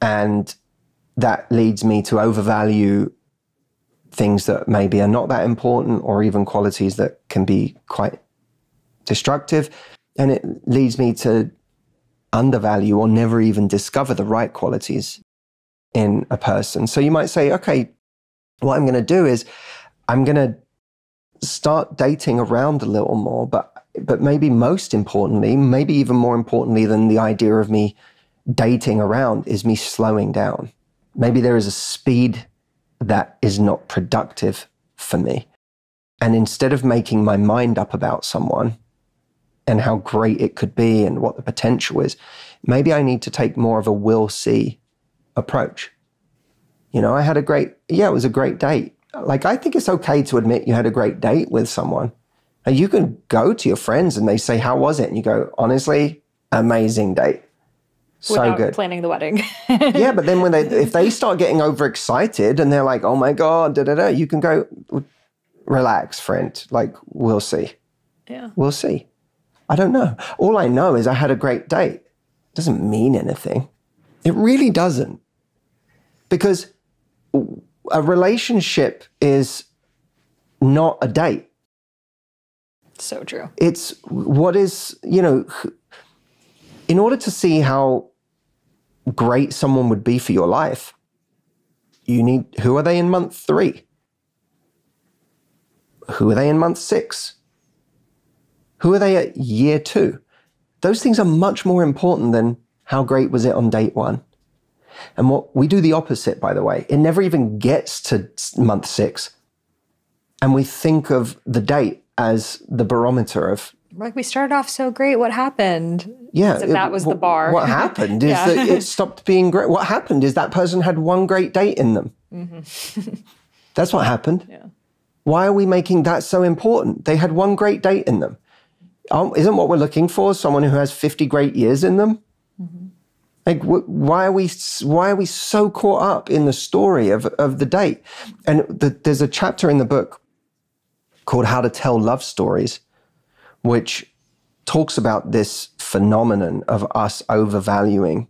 And that leads me to overvalue things that maybe are not that important, or even qualities that can be quite destructive. And it leads me to undervalue or never even discover the right qualities in a person. So you might say, okay, what I'm going to do is I'm going to start dating around a little more, but maybe most importantly, maybe even more importantly than the idea of me dating around is me slowing down. Maybe there is a speed that is not productive for me. And instead of making my mind up about someone and how great it could be and what the potential is, maybe I need to take more of a will see approach. You know, it was a great date. Like, I think it's okay to admit you had a great date with someone. And you can go to your friends and they say, how was it? And you go, honestly, amazing date. So Without good. planning the wedding. Yeah, but then if they start getting overexcited and they're like, oh my God, you can go, relax, friend. Like, we'll see. Yeah. We'll see. I don't know. All I know is I had a great date. It doesn't mean anything. It really doesn't. Because a relationship is not a date. So true. It's what is, in order to see how great someone would be for your life, who are they in month 3? Who are they in month 6? Who are they at year 2? Those things are much more important than how great was it on date 1. And what we do the opposite, by the way. It never even gets to month 6. And we think of the date as the barometer of, like, we started off so great. What happened? Yeah. So that was the bar. What happened is that it stopped being great. What happened is that person had one great date in them. Mm-hmm. That's what happened. Yeah. Why are we making that so important? They had one great date in them. Isn't what we're looking for someone who has 50 great years in them? Mm-hmm. Like, why are we so caught up in the story of the date? And there's a chapter in the book called How to Tell Love Stories, which talks about this phenomenon of us overvaluing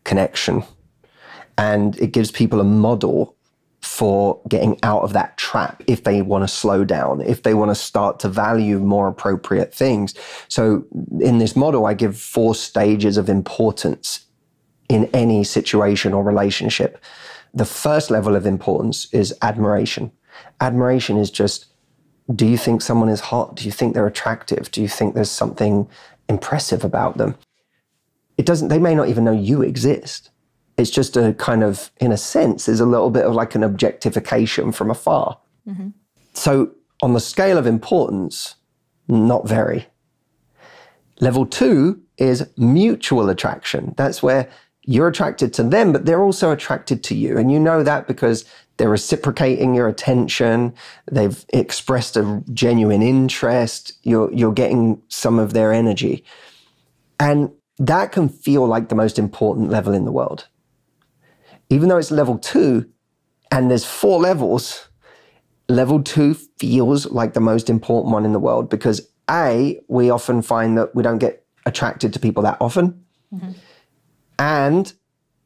connection. And it gives people a model for getting out of that trap if they want to slow down, if they want to start to value more appropriate things. So in this model, I give 4 stages of importance in any situation or relationship. The first level of importance is admiration. Admiration is just, do you think someone is hot? Do you think they're attractive? Do you think there's something impressive about them? They may not even know you exist. It's just a kind of, in a sense, is a little bit of like an objectification from afar. Mm-hmm. So on the scale of importance, not very. Level 2 is mutual attraction. That's where you're attracted to them, but they're also attracted to you. And you know that because they're reciprocating your attention. They've expressed a genuine interest. You're getting some of their energy. And that can feel like the most important level in the world. Even though it's level 2 and there's 4 levels, level 2 feels like the most important one in the world because we often find that we don't get attracted to people that often. Mm-hmm. And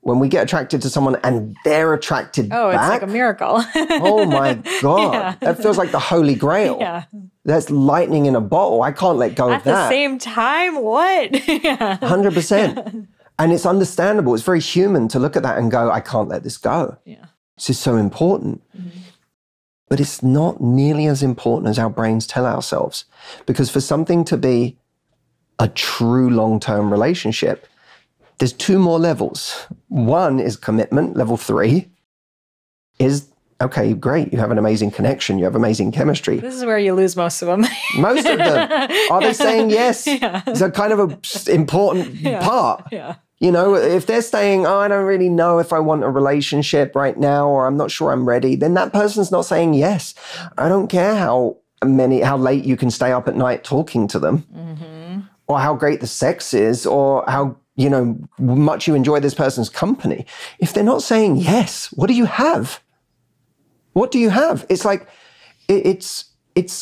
when we get attracted to someone and they're attracted back. It's like a miracle. Oh my God. Yeah. That feels like the Holy Grail. Yeah. That's lightning in a bottle. I can't let go of that. At the same time, what? 100%. And it's understandable. It's very human to look at that and go, I can't let this go. Yeah. This is so important. Mm-hmm. But it's not nearly as important as our brains tell ourselves. Because for something to be a true long-term relationship, there's 2 more levels. 1 is commitment. Level 3 is, okay, great. You have an amazing connection. You have amazing chemistry. This is where you lose most of them. Most of them. Are they saying yes? Yeah. It's a kind of an important part. Yeah. You know, if they're saying, I don't really know if I want a relationship right now, or I'm not sure I'm ready, then that person's not saying yes. I don't care how late you can stay up at night talking to them, mm-hmm. or how great the sex is, or how, much you enjoy this person's company. If they're not saying yes, what do you have? What do you have? It's like, it's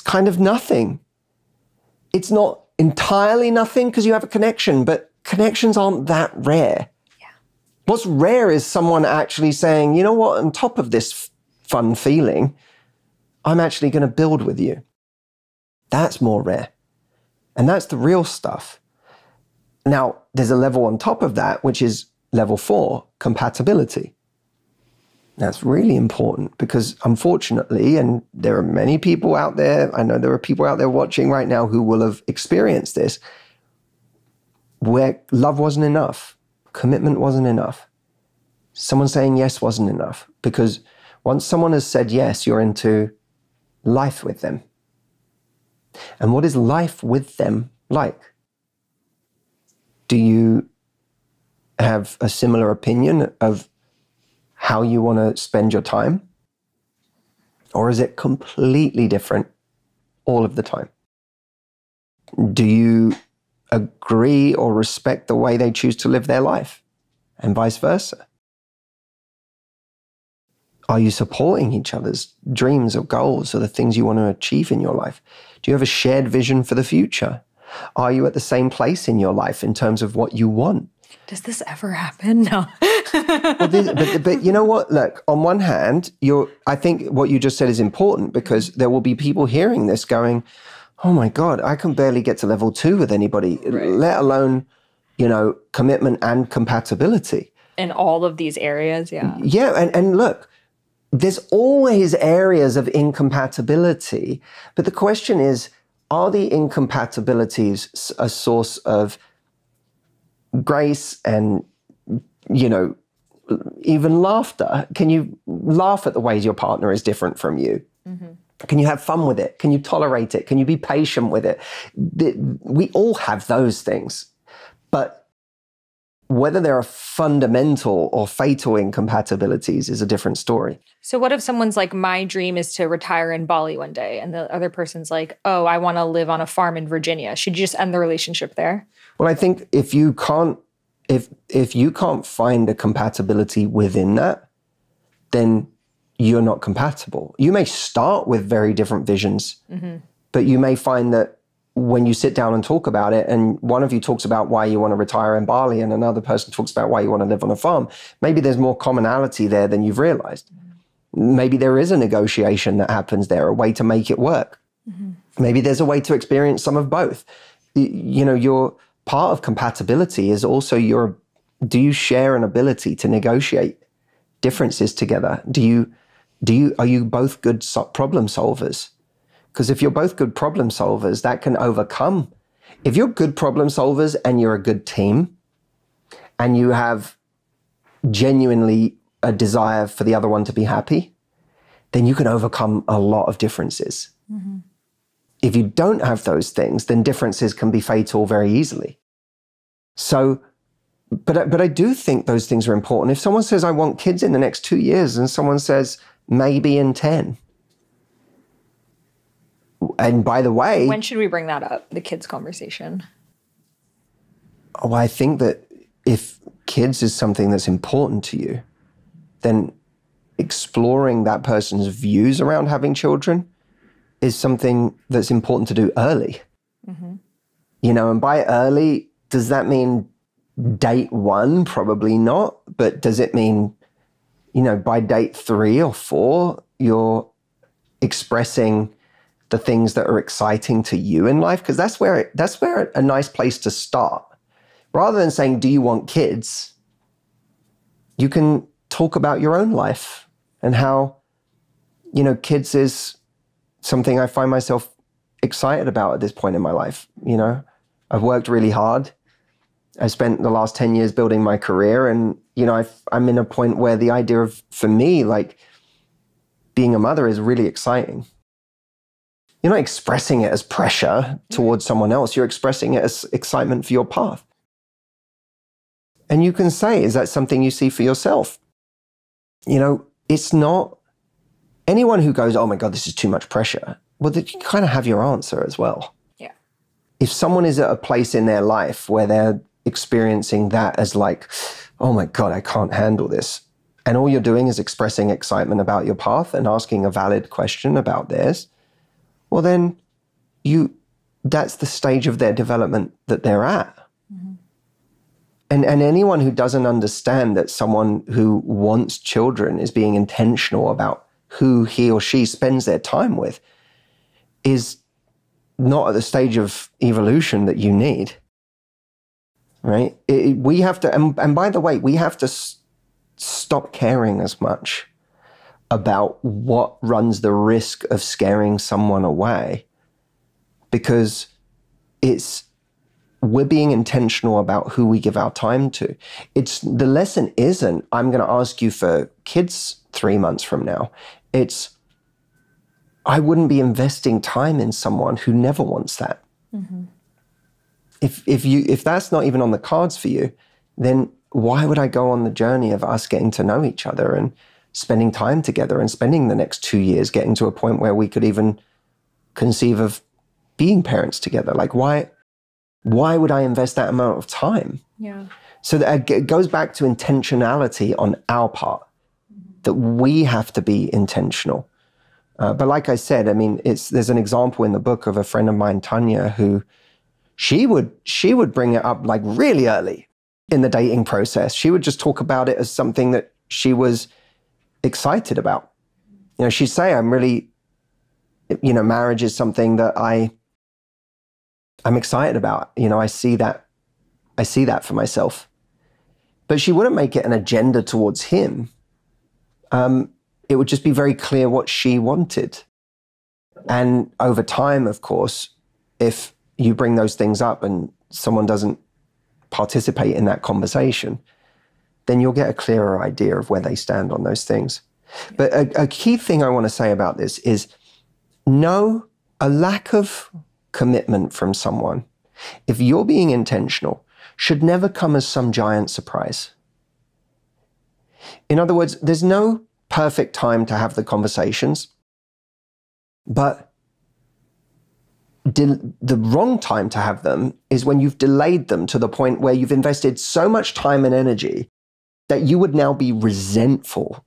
kind of nothing. It's not entirely nothing because you have a connection, but connections aren't that rare. Yeah. What's rare is someone actually saying, you know what, on top of this fun feeling, I'm actually going to build with you. That's more rare. And that's the real stuff. Now, there's a level on top of that, which is level 4, compatibility. That's really important because unfortunately, and there are many people out there, I know there are people out there watching right now who will have experienced this, where love wasn't enough, commitment wasn't enough. Someone saying yes wasn't enough, because once someone has said yes, you're into life with them. And what is life with them like? Do you have a similar opinion of how you want to spend your time? Or is it completely different all of the time? Do you agree or respect the way they choose to live their life? And vice versa? Are you supporting each other's dreams or goals or the things you want to achieve in your life? Do you have a shared vision for the future? Are you at the same place in your life in terms of what you want? Does this ever happen? No. But you know what? Look, on one hand, I think what you just said is important because there will be people hearing this going, oh my God, I can barely get to level 2 with anybody, let alone, commitment and compatibility. In all of these areas, yeah. Yeah, and look, there's always areas of incompatibility, but the question is, are the incompatibilities a source of grace and, even laughter? Can you laugh at the ways your partner is different from you? Mm-hmm. Can you have fun with it? Can you tolerate it? Can you be patient with it? We all have those things, but whether there are fundamental or fatal incompatibilities is a different story. So what if someone's like, my dream is to retire in Bali one day, and the other person's like, oh, I want to live on a farm in Virginia. Should you just end the relationship there? Well, I think if you can't find a compatibility within that, then you're not compatible. You may start with very different visions, but you may find that when you sit down and talk about it, and one of you talks about why you want to retire in Bali and another person talks about why you want to live on a farm, maybe there's more commonality there than you've realized. Maybe there is a negotiation that happens there, a way to make it work. Maybe there's a way to experience some of both. Your part of compatibility is also do you share an ability to negotiate differences together? Are you both good problem solvers? Because if you're both good problem solvers, that can overcome. If you're good problem solvers and you're a good team and you have genuinely a desire for the other one to be happy, then you can overcome a lot of differences. Mm-hmm. If you don't have those things, then differences can be fatal very easily. So, but I do think those things are important. If someone says, I want kids in the next 2 years, and someone says, maybe in 10, and by the way... When should we bring that up, the kids conversation? Oh, I think that if kids is something that's important to you, then exploring that person's views around having children is something that's important to do early. Mm-hmm. And by early, does that mean date 1? Probably not. But does it mean, by date 3 or 4, you're expressing the things that are exciting to you in life? Because that's where a nice place to start. Rather than saying, do you want kids? You can talk about your own life and how, kids is something I find myself excited about at this point in my life. I've worked really hard. I spent the last 10 years building my career, and, I'm in a point where the idea of, for me, like being a mother is really exciting. You're not expressing it as pressure towards someone else. You're expressing it as excitement for your path. And you can say, is that something you see for yourself? It's not anyone who goes, oh my God, this is too much pressure. Well, you kind of have your answer as well. Yeah. If someone is at a place in their life where they're experiencing that as like, oh my God, I can't handle this, and all you're doing is expressing excitement about your path and asking a valid question about theirs, well, then that's the stage of their development that they're at. Mm-hmm. And anyone who doesn't understand that someone who wants children is being intentional about who he or she spends their time with is not at the stage of evolution that you need. right? We have to, and by the way, we have to stop caring as much about what runs the risk of scaring someone away, because we're being intentional about who we give our time to. The lesson isn't, I'm going to ask you for kids 3 months from now. It's, I wouldn't be investing time in someone who never wants that. Mm-hmm. If that's not even on the cards for you, then why would I go on the journey of us getting to know each other and spending time together and spending the next 2 years getting to a point where we could even conceive of being parents together? Like, why would I invest that amount of time? Yeah. So it goes back to intentionality on our part, that we have to be intentional. But like I said, I mean, there's an example in the book of a friend of mine, Tanya, who she would bring it up like really early in the dating process. She would just talk about it as something that she was excited about. You know, she'd say, I'm really, you know, marriage is something that I'm excited about. You know, I see that for myself. But she wouldn't make it an agenda towards him. It would just be very clear what she wanted. And over time, of course, if you bring those things up and someone doesn't participate in that conversation, then you'll get a clearer idea of where they stand on those things. But a key thing I want to say about this is a lack of commitment from someone, if you're being intentional, should never come as some giant surprise. In other words, there's no perfect time to have the conversations, but the wrong time to have them is when you've delayed them to the point where you've invested so much time and energy that you would now be resentful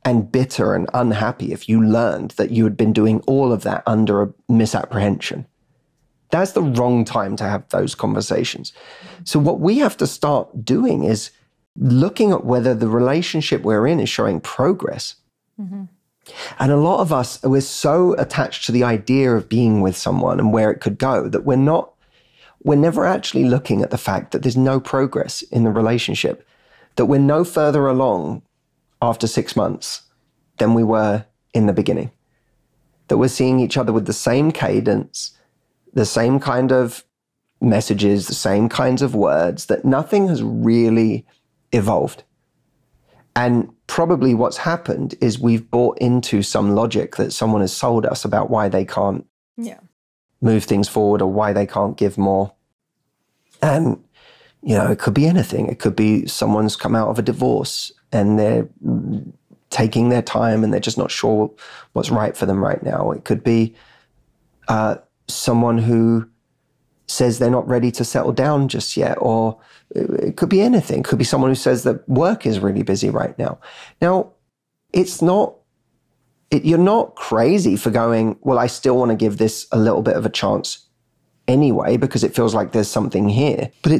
and bitter and unhappy if you learned that you had been doing all of that under a misapprehension. That's the wrong time to have those conversations. So what we have to start doing is looking at whether the relationship we're in is showing progress. Mm-hmm. And a lot of us, we're so attached to the idea of being with someone and where it could go that we're never actually looking at the fact that there's no progress in the relationship, that we're no further along after 6 months than we were in the beginning, that we're seeing each other with the same cadence, the same kind of messages, the same kinds of words, that nothing has really evolved. And probably what's happened is we've bought into some logic that someone has sold us about why they can't move things forward or why they can't give more. And, you know, it could be anything. It could be someone's come out of a divorce and they're taking their time and they're just not sure what's right for them right now. It could be someone who says they're not ready to settle down just yet, or it could be anything. It could be someone who says that work is really busy right now. Now, you're not crazy for going, well, I still want to give this a little bit of a chance anyway, because it feels like there's something here. But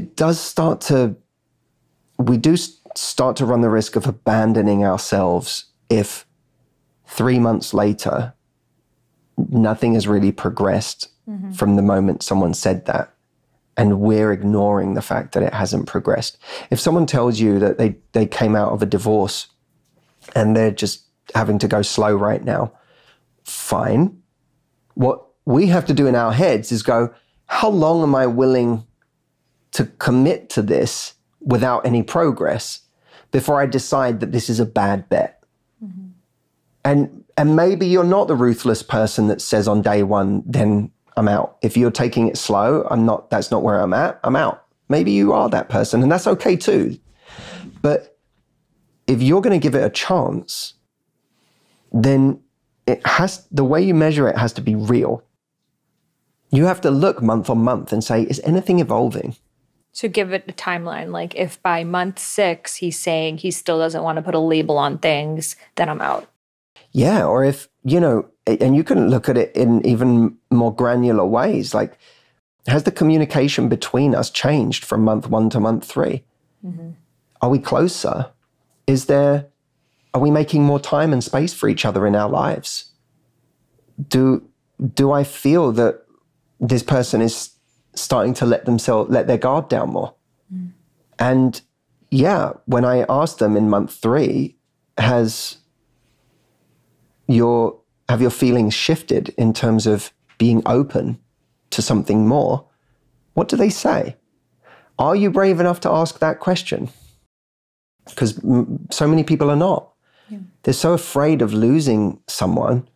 we do start to run the risk of abandoning ourselves if 3 months later, nothing has really progressed from the moment someone said that, and we're ignoring the fact that it hasn't progressed. If someone tells you that they came out of a divorce and they're just having to go slow right now, fine. What we have to do in our heads is go, how long am I willing to commit to this without any progress before I decide that this is a bad bet? Mm-hmm. And maybe you're not the ruthless person that says on day one, then I'm out. If you're taking it slow, that's not where I'm at, I'm out. Maybe you are that person, and that's okay too. But if you're going to give it a chance, then the way you measure it has to be real. You have to look month on month and say, is anything evolving? So give it a timeline. Like if by month 6, he's saying he still doesn't want to put a label on things, then I'm out. Yeah, or if, you know, and you can look at it in even more granular ways, like, has the communication between us changed from month 1 to month 3? Mm-hmm. Are we closer? Are we making more time and space for each other in our lives? Do I feel that this person is starting to let their guard down more? And yeah, when I asked them in month 3, have your feelings shifted in terms of being open to something more? What do they say? Are you brave enough to ask that question? Because so many people are not. Yeah. They're so afraid of losing someone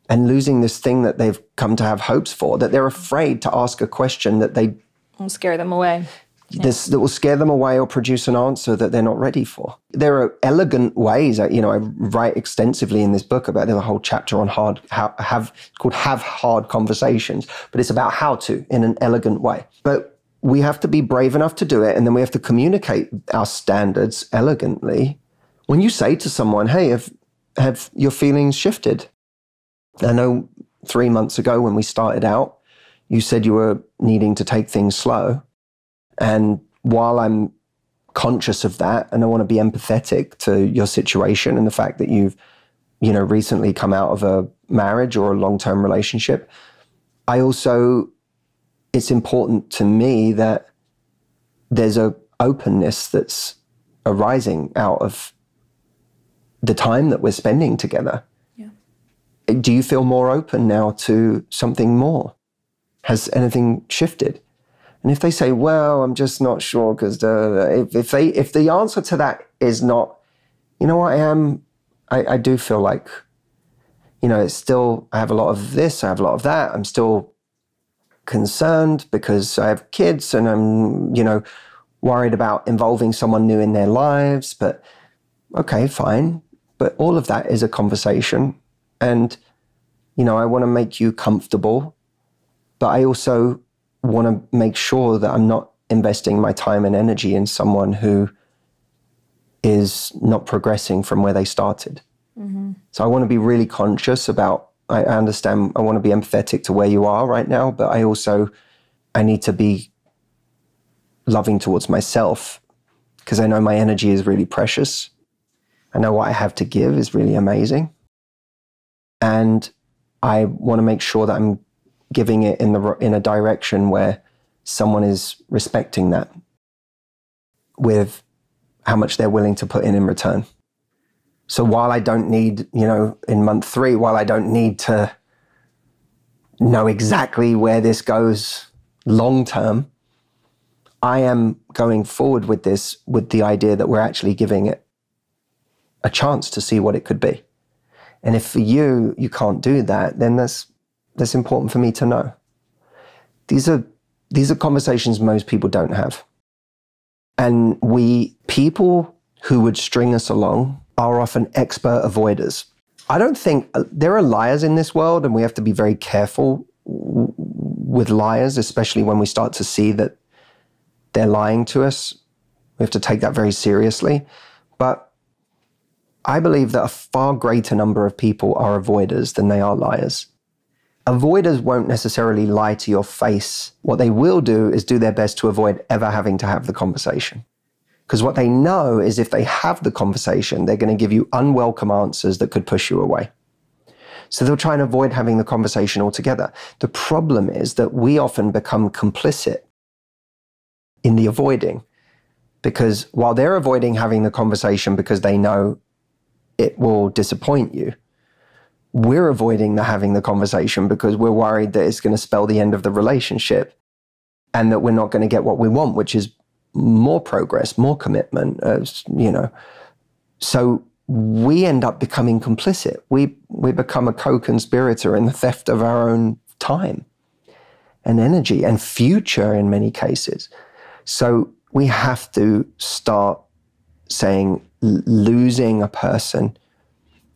and losing this thing that they've come to have hopes for, that they're afraid to ask a question that they will scare them away. That will scare them away or produce an answer that they're not ready for. There are elegant ways. I write extensively in this book about, there's a whole chapter on called Have Hard Conversations, but it's about how to in an elegant way. But we have to be brave enough to do it, and then we have to communicate our standards elegantly. When you say to someone, hey, have your feelings shifted? I know 3 months ago when we started out, you said you were needing to take things slow. And while I'm conscious of that, and I want to be empathetic to your situation and the fact that you've, recently come out of a marriage or a long-term relationship, it's important to me that there's a openness that's arising out of the time that we're spending together. Yeah. Do you feel more open now to something more? Has anything shifted? And if they say, well, I'm just not sure, because if the answer to that is not, I do feel like, it's still, I have a lot of this, I have a lot of that. I'm still concerned because I have kids and I'm, worried about involving someone new in their lives. But okay, fine. But all of that is a conversation. And, I want to make you comfortable, but I also want to make sure that I'm not investing my time and energy in someone who is not progressing from where they started. Mm-hmm. So I want to be really conscious about, I understand, I want to be empathetic to where you are right now, but I need to be loving towards myself, because I know my energy is really precious. I know what I have to give is really amazing. And I want to make sure that I'm giving it in a direction where someone is respecting that with how much they're willing to put in return. So while I don't need, in month 3, while I don't need to know exactly where this goes long term, I am going forward with this with the idea that we're actually giving it a chance to see what it could be. And if for you can't do that, then that's important for me to know. These are conversations most people don't have. And people who would string us along are often expert avoiders. I don't think, there are liars in this world, and we have to be very careful with liars, especially when we start to see that they're lying to us. We have to take that very seriously. But I believe that a far greater number of people are avoiders than they are liars. Avoiders won't necessarily lie to your face. What they will do is do their best to avoid ever having to have the conversation. Because what they know is if they have the conversation, they're going to give you unwelcome answers that could push you away. So they'll try and avoid having the conversation altogether. The problem is that we often become complicit in the avoiding, because while they're avoiding having the conversation because they know it will disappoint you, we're avoiding having the conversation because we're worried that it's going to spell the end of the relationship and that we're not going to get what we want, which is more progress, more commitment, So we end up becoming complicit. We become a co-conspirator in the theft of our own time and energy and future in many cases. So we have to start saying losing a person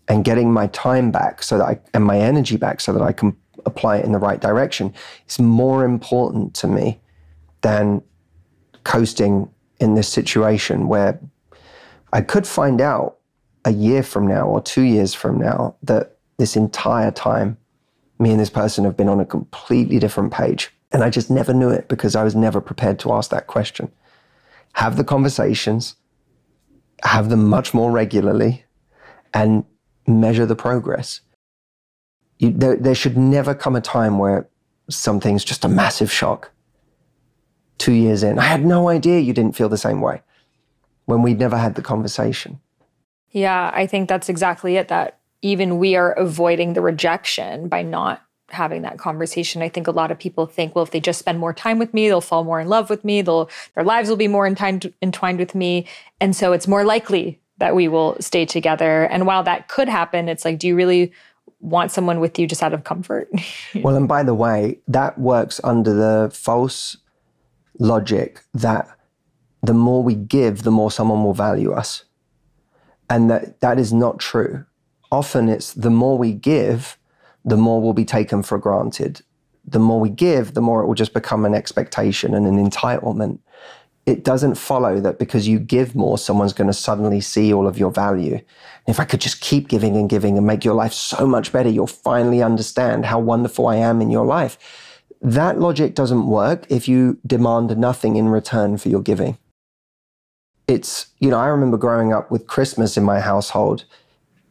and getting my time back and my energy back so that I can apply it in the right direction is more important to me than coasting in this situation where I could find out a year from now or 2 years from now that this entire time me and this person have been on a completely different page. And I just never knew it because I was never prepared to ask that question. Have the conversations, have them much more regularly, and measure the progress. There should never come a time where something's just a massive shock 2 years in. I had no idea you didn't feel the same way when we'd never had the conversation. Yeah, I think that's exactly it, that even we are avoiding the rejection by not having that conversation. I think a lot of people think, well, if they just spend more time with me, they'll fall more in love with me, their lives will be more entwined with me. And so it's more likely that we will stay together. And while that could happen, it's like, do you really want someone with you just out of comfort? Well, and by the way, that works under the false logic that the more we give, the more someone will value us. And that is not true. Often it's the more we give, the more will be taken for granted. The more we give, the more it will just become an expectation and an entitlement. It doesn't follow that because you give more, someone's going to suddenly see all of your value. If I could just keep giving and make your life so much better, you'll finally understand how wonderful I am in your life. That logic doesn't work if you demand nothing in return for your giving. It's, I remember growing up with Christmas in my household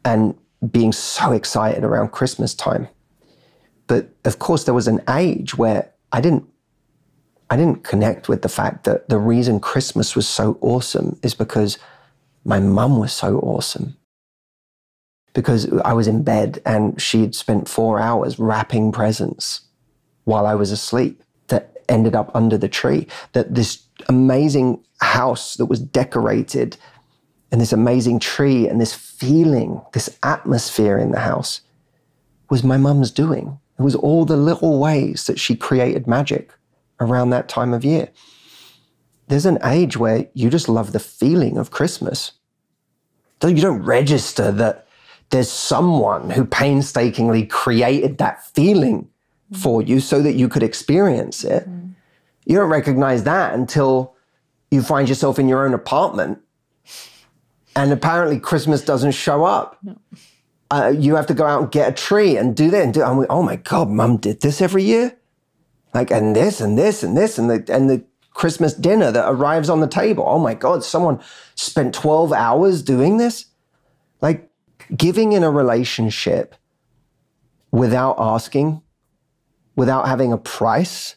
and being so excited around Christmas time. But of course, there was an age where I didn't connect with the fact that the reason Christmas was so awesome is because my mum was so awesome. Because I was in bed and she'd spent 4 hours wrapping presents while I was asleep that ended up under the tree. That this amazing house that was decorated and this amazing tree and this feeling, this atmosphere in the house was my mum's doing. It was all the little ways that she created magic around that time of year. There's an age where you just love the feeling of Christmas. You don't register that there's someone who painstakingly created that feeling for you so that you could experience it. You don't recognize that until you find yourself in your own apartment and apparently Christmas doesn't show up. No. You have to go out and get a tree and do that and do it. I'm like, oh my God, Mum did this every year? Like, and this and this and this and the Christmas dinner that arrives on the table. Oh my God, someone spent 12 hours doing this? Like, giving in a relationship without asking, without having a price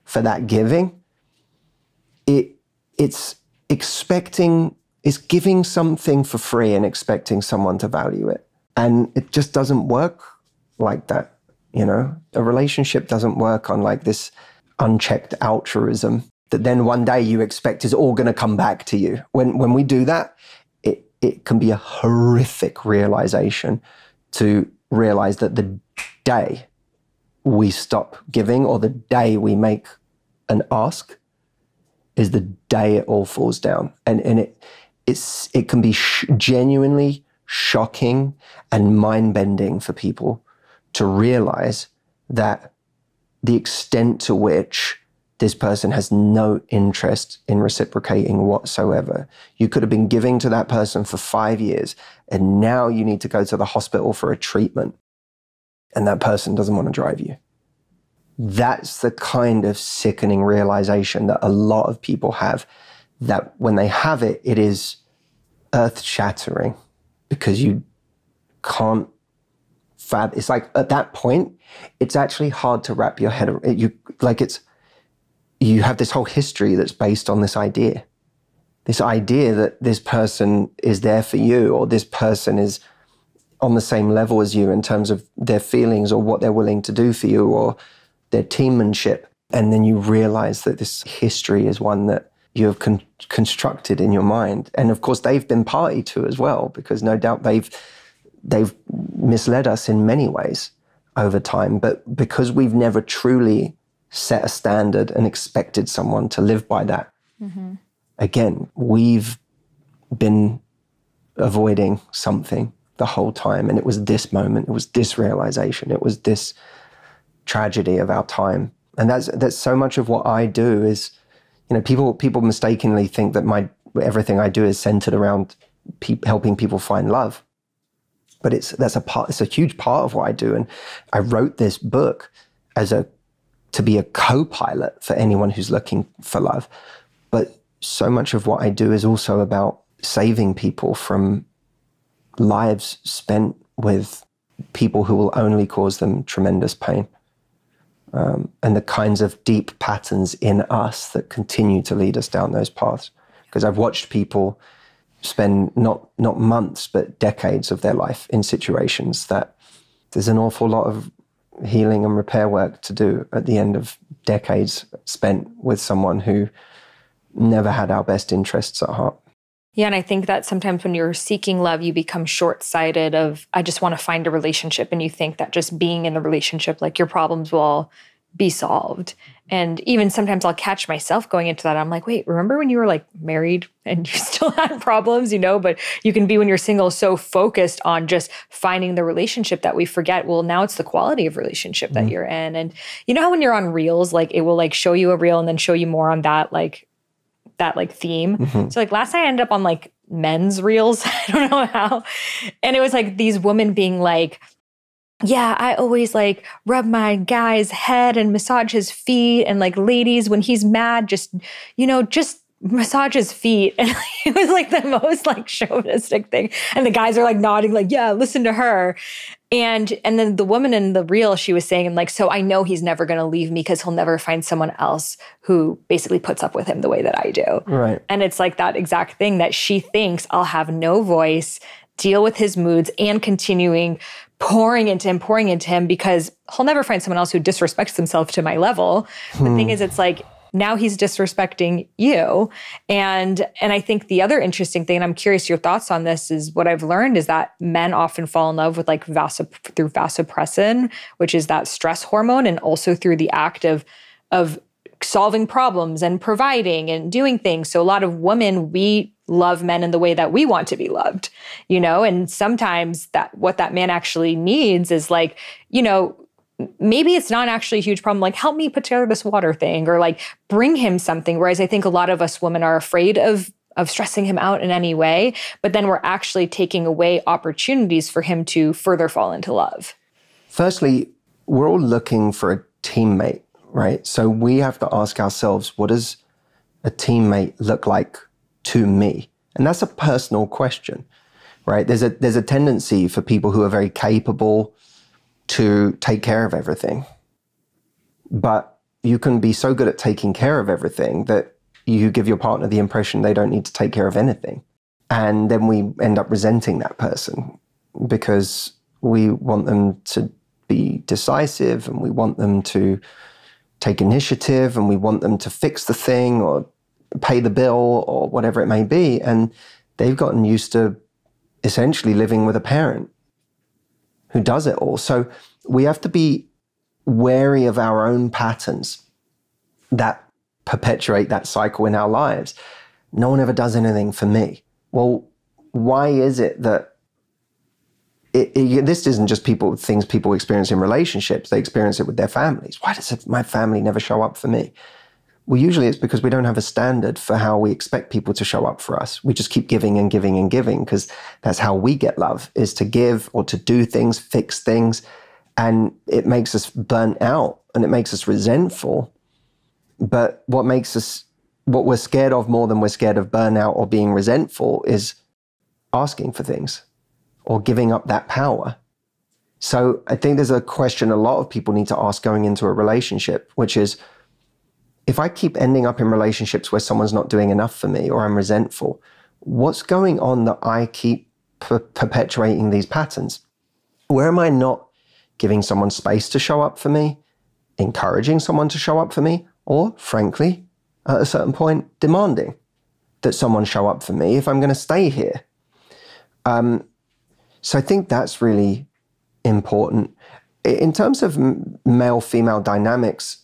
for that giving, it's giving something for free and expecting someone to value it. And it just doesn't work like that, A relationship doesn't work on like this unchecked altruism that then one day you expect is all going to come back to you. When we do that, it can be a horrific realization to realize that the day we stop giving or the day we make an ask is the day it all falls down. And it can be genuinely shocking and mind-bending for people to realize that the extent to which this person has no interest in reciprocating whatsoever. You could have been giving to that person for 5 years, and now you need to go to the hospital for a treatment, and that person doesn't want to drive you. That's the kind of sickening realization that a lot of people have, that when they have it, it is earth-shattering because you can't it's like at that point, it's actually hard to wrap your head around. You have this whole history that's based on this idea that this person is there for you, or this person is on the same level as you in terms of their feelings or what they're willing to do for you or their teammanship. And then you realize that this history is one that you have constructed in your mind. And of course, they've been party to as well, because no doubt they've misled us in many ways over time. But because we've never truly set a standard and expected someone to live by that, again, we've been avoiding something the whole time. And it was this moment, it was this realization, it was this tragedy of our time. And that's so much of what I do is, people mistakenly think that everything I do is centered around helping people find love. But it's a huge part of what I do. And I wrote this book to be a co-pilot for anyone who's looking for love. But so much of what I do is also about saving people from lives spent with people who will only cause them tremendous pain. and the kinds of deep patterns in us that continue to lead us down those paths. Because I've watched people spend not months, but decades of their life in situations that there's an awful lot of healing and repair work to do at the end of decades spent with someone who never had our best interests at heart. Yeah, and I think that sometimes when you're seeking love, you become short-sighted of, I just want to find a relationship. And you think that just being in the relationship, like your problems will all be solved. And even sometimes I'll catch myself going into that. I'm like, wait, remember when you were like married and you still had problems, but you can be when you're single so focused on just finding the relationship that we forget, well, now it's the quality of relationship that you're in. And you know how when you're on reels, like it will like show you a reel and then show you more on that theme. So like last night I ended up on like men's reels. I don't know how. And it was like these women being like, yeah, I always like rub my guy's head and massage his feet. And like ladies, when he's mad, just massage his feet. And it was like the most like chauvinistic thing. And the guys are like nodding, like, yeah, listen to her. And then the woman in the reel, she was saying like, so I know he's never going to leave me because he'll never find someone else who basically puts up with him the way that I do. Right. And it's like that exact thing that she thinks I'll have no voice, deal with his moods and continuing pouring into him because he'll never find someone else who disrespects himself to my level. The thing is, it's like, now he's disrespecting you. And I think the other interesting thing, and I'm curious your thoughts on this, is what I've learned is that men often fall in love with like through vasopressin, which is that stress hormone, and also through the act of solving problems and providing and doing things. So a lot of women, we love men in the way that we want to be loved, and sometimes what that man actually needs is like, maybe it's not actually a huge problem, like help me put together this water thing or like bring him something. Whereas I think a lot of us women are afraid of stressing him out in any way, but then we're actually taking away opportunities for him to further fall into love. Firstly, we're all looking for a teammate, right? So we have to ask ourselves, what does a teammate look like to me? And that's a personal question, right? There's a tendency for people who are very capable to take care of everything. But you can be so good at taking care of everything that you give your partner the impression they don't need to take care of anything. And then we end up resenting that person because we want them to be decisive and we want them to take initiative and we want them to fix the thing or pay the bill or whatever it may be. And they've gotten used to essentially living with a parent who does it all. So we have to be wary of our own patterns that perpetuate that cycle in our lives. No one ever does anything for me. Well, why is it that this isn't just things people experience in relationships, they experience it with their families. Why does my family never show up for me? Well, usually it's because we don't have a standard for how we expect people to show up for us. We just keep giving and giving and giving because that's how we get love, is to give or to do things, fix things. And it makes us burnt out and it makes us resentful. But what we're scared of more than we're scared of burnout or being resentful is asking for things or giving up that power. So I think there's a question a lot of people need to ask going into a relationship, which is, if I keep ending up in relationships where someone's not doing enough for me or I'm resentful, what's going on that I keep perpetuating these patterns? Where am I not giving someone space to show up for me, encouraging someone to show up for me, or frankly, at a certain point, demanding that someone show up for me if I'm going to stay here? So I think that's really important. In terms of male-female dynamics,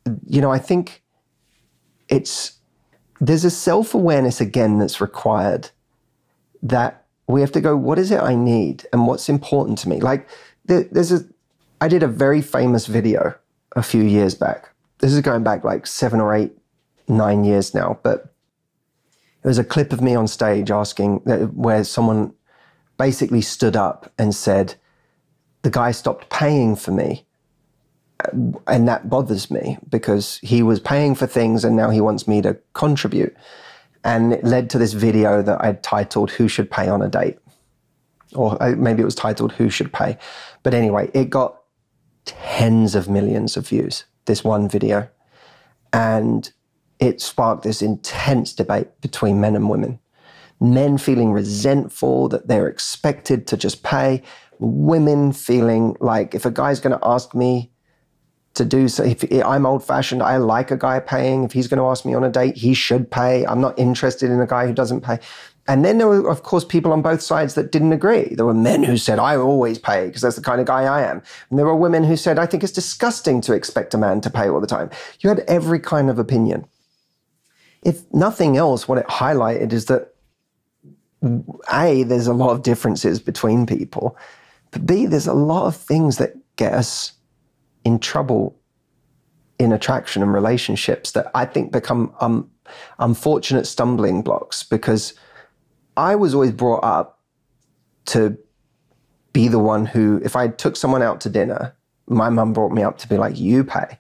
I think there's a self-awareness again that's required, that we have to go, what is it I need and what's important to me? Like I did a very famous video a few years back. This is going back like 7 or 8, 9 years now, but it was a clip of me on stage where someone basically stood up and said, the guy stopped paying for me. And that bothers me because he was paying for things and now he wants me to contribute. And it led to this video that I'd titled, Who Should Pay on a Date? Or maybe it was titled, Who Should Pay? But anyway, it got tens of millions of views, this one video. And it sparked this intense debate between men and women. Men feeling resentful that they're expected to just pay. Women feeling like if a guy's going to ask me to do so, if I'm old-fashioned, I like a guy paying. If he's going to ask me on a date, he should pay. I'm not interested in a guy who doesn't pay. And then there were, of course, people on both sides that didn't agree. There were men who said, I always pay because that's the kind of guy I am. And there were women who said, I think it's disgusting to expect a man to pay all the time. You had every kind of opinion. If nothing else, what it highlighted is that A, there's a lot of differences between people, but B, there's a lot of things that get us in trouble in attraction and relationships that I think become unfortunate stumbling blocks, because I was always brought up to be the one who, if I took someone out to dinner, my mum brought me up to be like, you pay.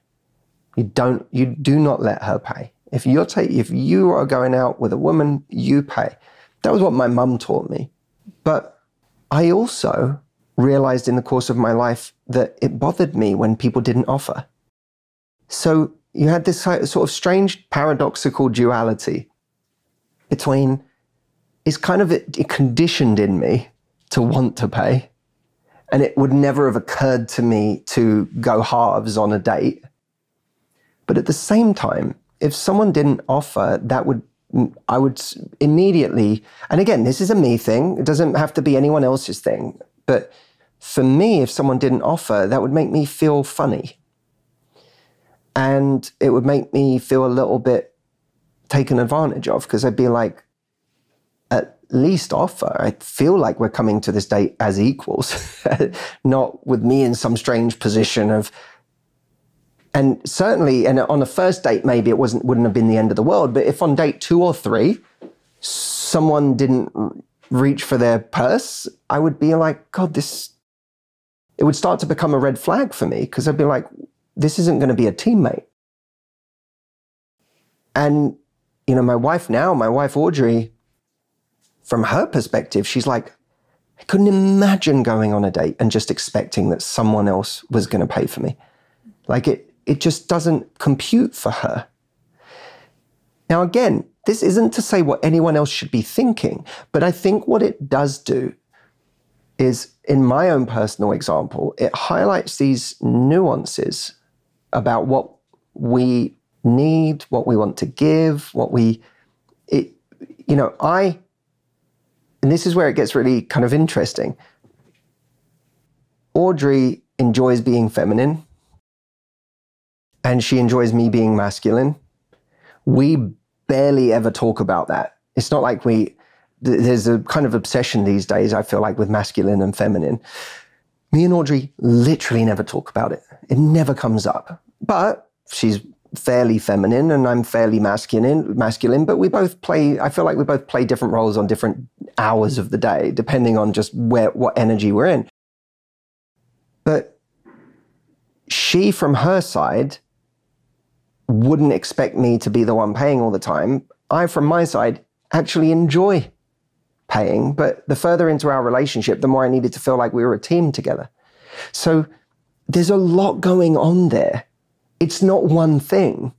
You do not let her pay. If you are going out with a woman, you pay. That was what my mum taught me. But I also realized in the course of my life that it bothered me when people didn't offer. So you had this sort of strange paradoxical duality between, it's kind of it conditioned in me to want to pay. And it would never have occurred to me to go halves on a date. But at the same time, if someone didn't offer, I would immediately, and again, this is a me thing. It doesn't have to be anyone else's thing. But for me, if someone didn't offer, that would make me feel funny. And it would make me feel a little bit taken advantage of, because I'd be like, at least offer. I feel like we're coming to this date as equals, not with me in some strange position of, and certainly, and on the first date, maybe it wouldn't have been the end of the world, but if on date 2 or 3, someone didn't reach for their purse, I would be like, God, it would start to become a red flag for me, because I'd be like, this isn't going to be a teammate. And, my wife Audrey, from her perspective, she's like, I couldn't imagine going on a date and just expecting that someone else was going to pay for me. Like it just doesn't compute for her. Now, again, this isn't to say what anyone else should be thinking, but I think what it does do is, in my own personal example, it highlights these nuances about what we need, what we want to give, and this is where it gets really kind of interesting. Audrey enjoys being feminine, and she enjoys me being masculine. We barely ever talk about that. It's not like there's a kind of obsession these days, I feel like, with masculine and feminine. Me and Audrey literally never talk about it. It never comes up. But she's fairly feminine and I'm fairly masculine, but I feel like we both play different roles on different hours of the day, depending on just what energy we're in. But she, from her side, wouldn't expect me to be the one paying all the time. I, from my side, actually enjoy paying, but the further into our relationship, the more I needed to feel like we were a team together. So there's a lot going on there. It's not one thing.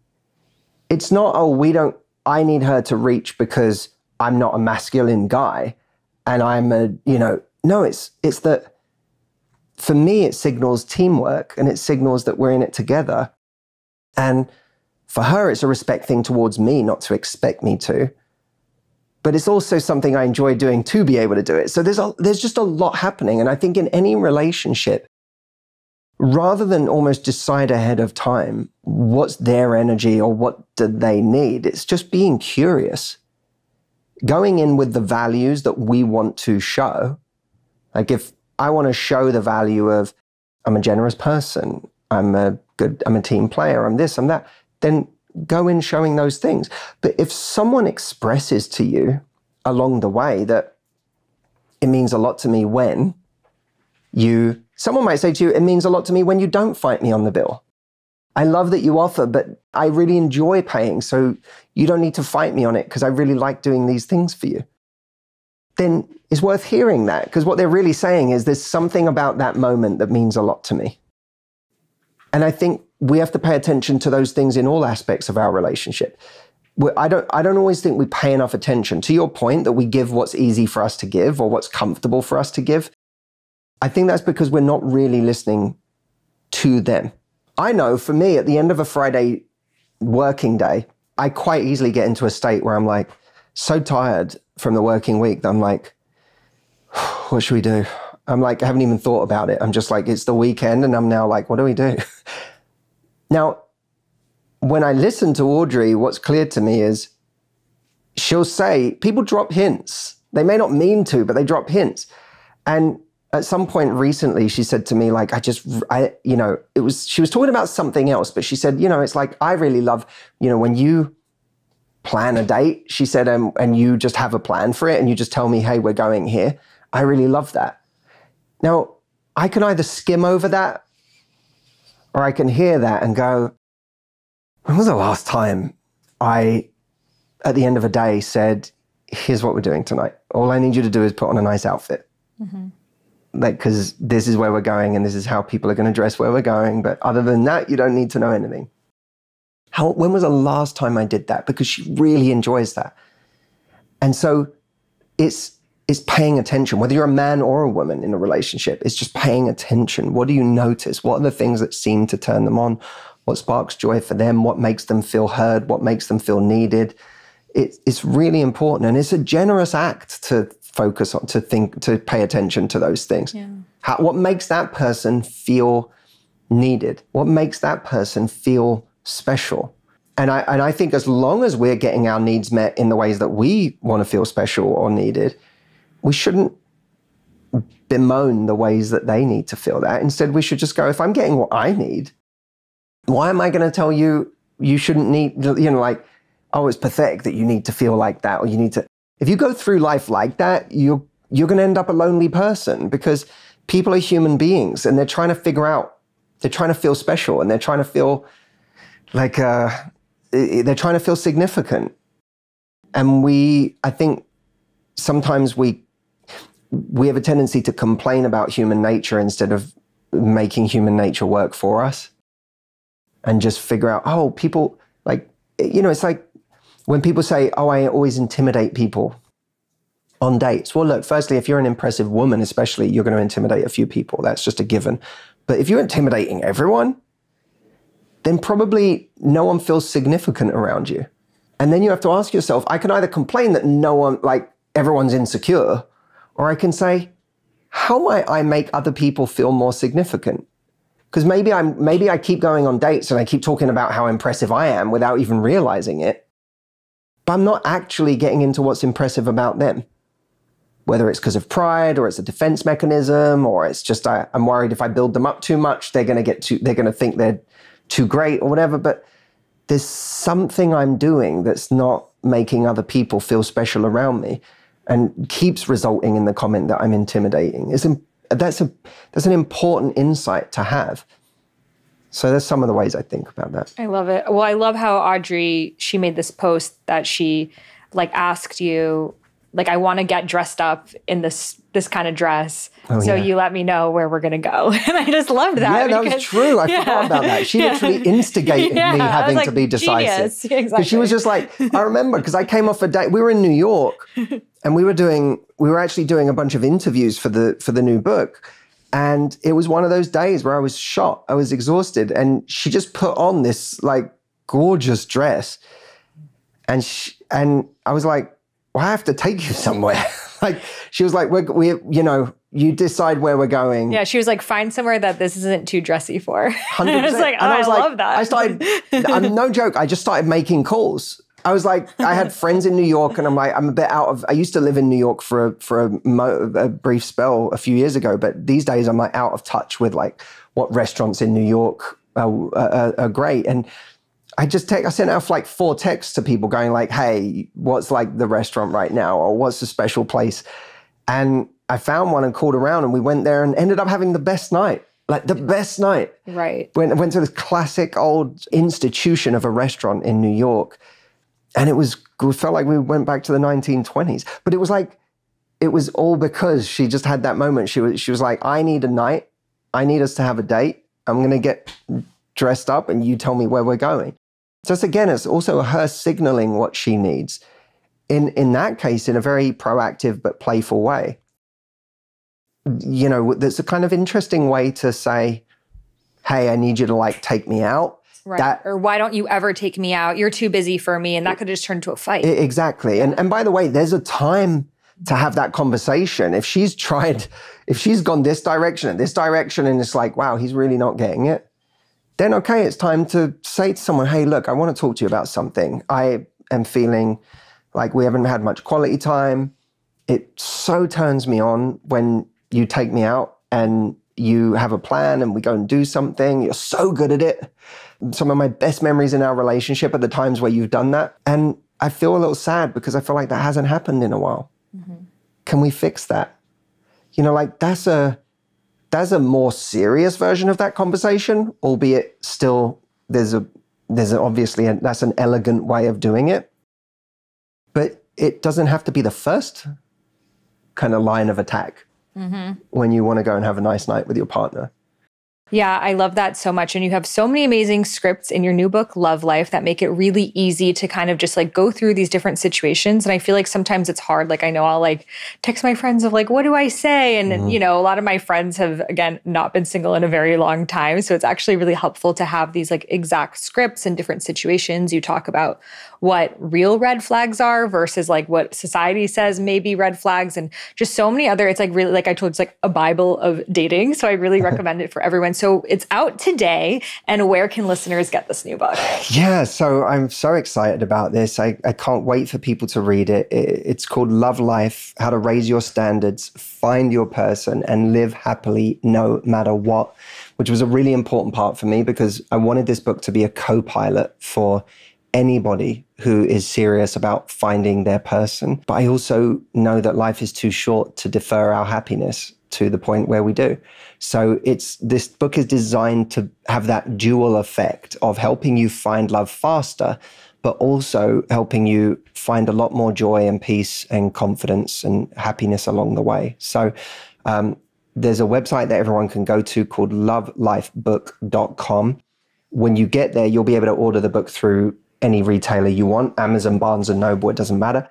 It's not, I need her to reach because I'm not a masculine guy and no, it's that for me, it signals teamwork and it signals that we're in it together. And for her, it's a respect thing towards me, not to expect me to. But it's also something I enjoy doing to be able to do it. So there's just a lot happening. And I think in any relationship, rather than almost decide ahead of time what's their energy or what do they need, it's just being curious. Going in with the values that we want to show. Like if I want to show the value of I'm a generous person, I'm a team player, I'm this, I'm that, then go in showing those things. But if someone expresses to you along the way that it means a lot to me when someone might say to you, it means a lot to me when you don't fight me on the bill. I love that you offer, but I really enjoy paying, so you don't need to fight me on it because I really like doing these things for you. Then it's worth hearing that, because what they're really saying is there's something about that moment that means a lot to me. And I think we have to pay attention to those things in all aspects of our relationship. I don't always think we pay enough attention. To your point that we give what's easy for us to give or what's comfortable for us to give, I think that's because we're not really listening to them. I know for me, at the end of a Friday working day, I quite easily get into a state where I'm like so tired from the working week that I'm like, what should we do? I'm like, I haven't even thought about it. I'm just like, it's the weekend and I'm now like, what do we do? Now, when I listen to Audrey, what's clear to me is she'll say, people drop hints. They may not mean to, but they drop hints. And at some point recently, she said to me, like, she was talking about something else, but she said, it's like, I really love, when you plan a date, she said, and you just have a plan for it and you just tell me, hey, we're going here. I really love that. Now, I can either skim over that or I can hear that and go, when was the last time I, at the end of a day, said, here's what we're doing tonight. All I need you to do is put on a nice outfit. Mm-hmm. Like, because this is where we're going and this is how people are going to dress where we're going. But other than that, you don't need to know anything. When was the last time I did that? Because she really enjoys that. And so it's paying attention, whether you're a man or a woman in a relationship. It's just paying attention. What do you notice? What are the things that seem to turn them on? What sparks joy for them? What makes them feel heard? What makes them feel needed? It's really important. And it's a generous act to focus on, to think, to pay attention to those things. Yeah. What makes that person feel needed? What makes that person feel special? And I think as long as we're getting our needs met in the ways that we want to feel special or needed, we shouldn't bemoan the ways that they need to feel that. Instead, we should just go, if I'm getting what I need, why am I going to tell you you shouldn't need, like, oh, it's pathetic that you need to feel like that, or you need to. If you go through life like that, you're going to end up a lonely person, because people are human beings and they're trying to figure out, they're trying to feel special and they're trying to feel like, they're trying to feel significant. And I think sometimes we have a tendency to complain about human nature instead of making human nature work for us and just figure out, oh, people, like, it's like when people say, oh, I always intimidate people on dates. Well, look, firstly, if you're an impressive woman, especially, you're going to intimidate a few people. That's just a given. But if you're intimidating everyone, then probably no one feels significant around you. And then you have to ask yourself, I can either complain that everyone's insecure, or I can say, how might I make other people feel more significant? Because maybe I keep going on dates and I keep talking about how impressive I am without even realizing it, but I'm not actually getting into what's impressive about them. Whether it's because of pride, or it's a defense mechanism, or it's just I'm worried if I build them up too much, they're going to think they're too great or whatever. But there's something I'm doing that's not making other people feel special around me, and keeps resulting in the comment that I'm intimidating. That's an important insight to have. So there's some of the ways I think about that. I love it. Well, I love how Audrey, she made this post that she asked you, I want to get dressed up in this kind of dress. Oh, so you let me know where we're going to go. And I just loved that. Yeah, that was true. I forgot about that. She literally instigated me having to be decisive. Yeah, exactly. She was just like, I remember, because I came off a date. We were in New York and we were actually doing a bunch of interviews for the new book. And it was one of those days where I was shot. I was exhausted. And she just put on this gorgeous dress. And I was like, well, I have to take you somewhere. She was like, you decide where we're going. Yeah, she was like, find somewhere that this isn't too dressy for. 100%. I was like, oh, I love that. I started, no joke, I just started making calls. I was like, I had friends in New York, and I'm like, I'm a bit out of, I used to live in New York for a brief spell a few years ago, but these days I'm out of touch with what restaurants in New York are great. And I sent out 4 texts to people going hey, what's the restaurant right now? Or what's the special place? And I found one and called around, and we went there and ended up having the best night. The best night. Right. Went to this classic old institution of a restaurant in New York. And it felt like we went back to the 1920s. But it was all because she just had that moment. She was like, I need a night. I need us to have a date. I'm going to get dressed up and you tell me where we're going. So it's also her signaling what she needs. In that case, in a very proactive but playful way. That's a kind of interesting way to say, hey, I need you to like take me out. Right. Or why don't you ever take me out? You're too busy for me. And that could just turn into a fight. Exactly. And by the way, there's a time to have that conversation. If she's gone this direction and this direction, and it's like, wow, he's really not getting it, then okay, it's time to say to someone, hey, look, I want to talk to you about something. I am feeling like we haven't had much quality time. It so turns me on when you take me out and you have a plan and we go and do something. You're so good at it. Some of my best memories in our relationship are the times where you've done that. And I feel a little sad because I feel like that hasn't happened in a while. Mm-hmm. Can we fix that? That's a more serious version of that conversation, albeit still there's obviously that's an elegant way of doing it. But it doesn't have to be the first kind of line of attack when you want to go and have a nice night with your partner. Yeah, I love that so much. And you have so many amazing scripts in your new book, Love Life, that make it really easy to kind of just like go through these different situations. And I feel like sometimes it's hard. Like I know I'll like text my friends of like, what do I say? And a lot of my friends have, again, not been single in a very long time. So it's actually really helpful to have these like exact scripts in different situations. You talk about what real red flags are versus like what society says may be red flags, and just so many other, it's like really, like I told you, it's like a Bible of dating. So I really recommend it for everyone. So it's out today. And where can listeners get this new book? Yeah, so I'm so excited about this. I can't wait for people to read it. It's called Love Life, How to Raise Your Standards, Find Your Person, and Live Happily No Matter What, which was a really important part for me because I wanted this book to be a co-pilot for anybody who is serious about finding their person. But I also know that life is too short to defer our happiness to the point where we do. So this book is designed to have that dual effect of helping you find love faster, but also helping you find a lot more joy and peace and confidence and happiness along the way. So there's a website that everyone can go to called lovelifebook.com. When you get there, you'll be able to order the book through any retailer you want, Amazon, Barnes & Noble, it doesn't matter.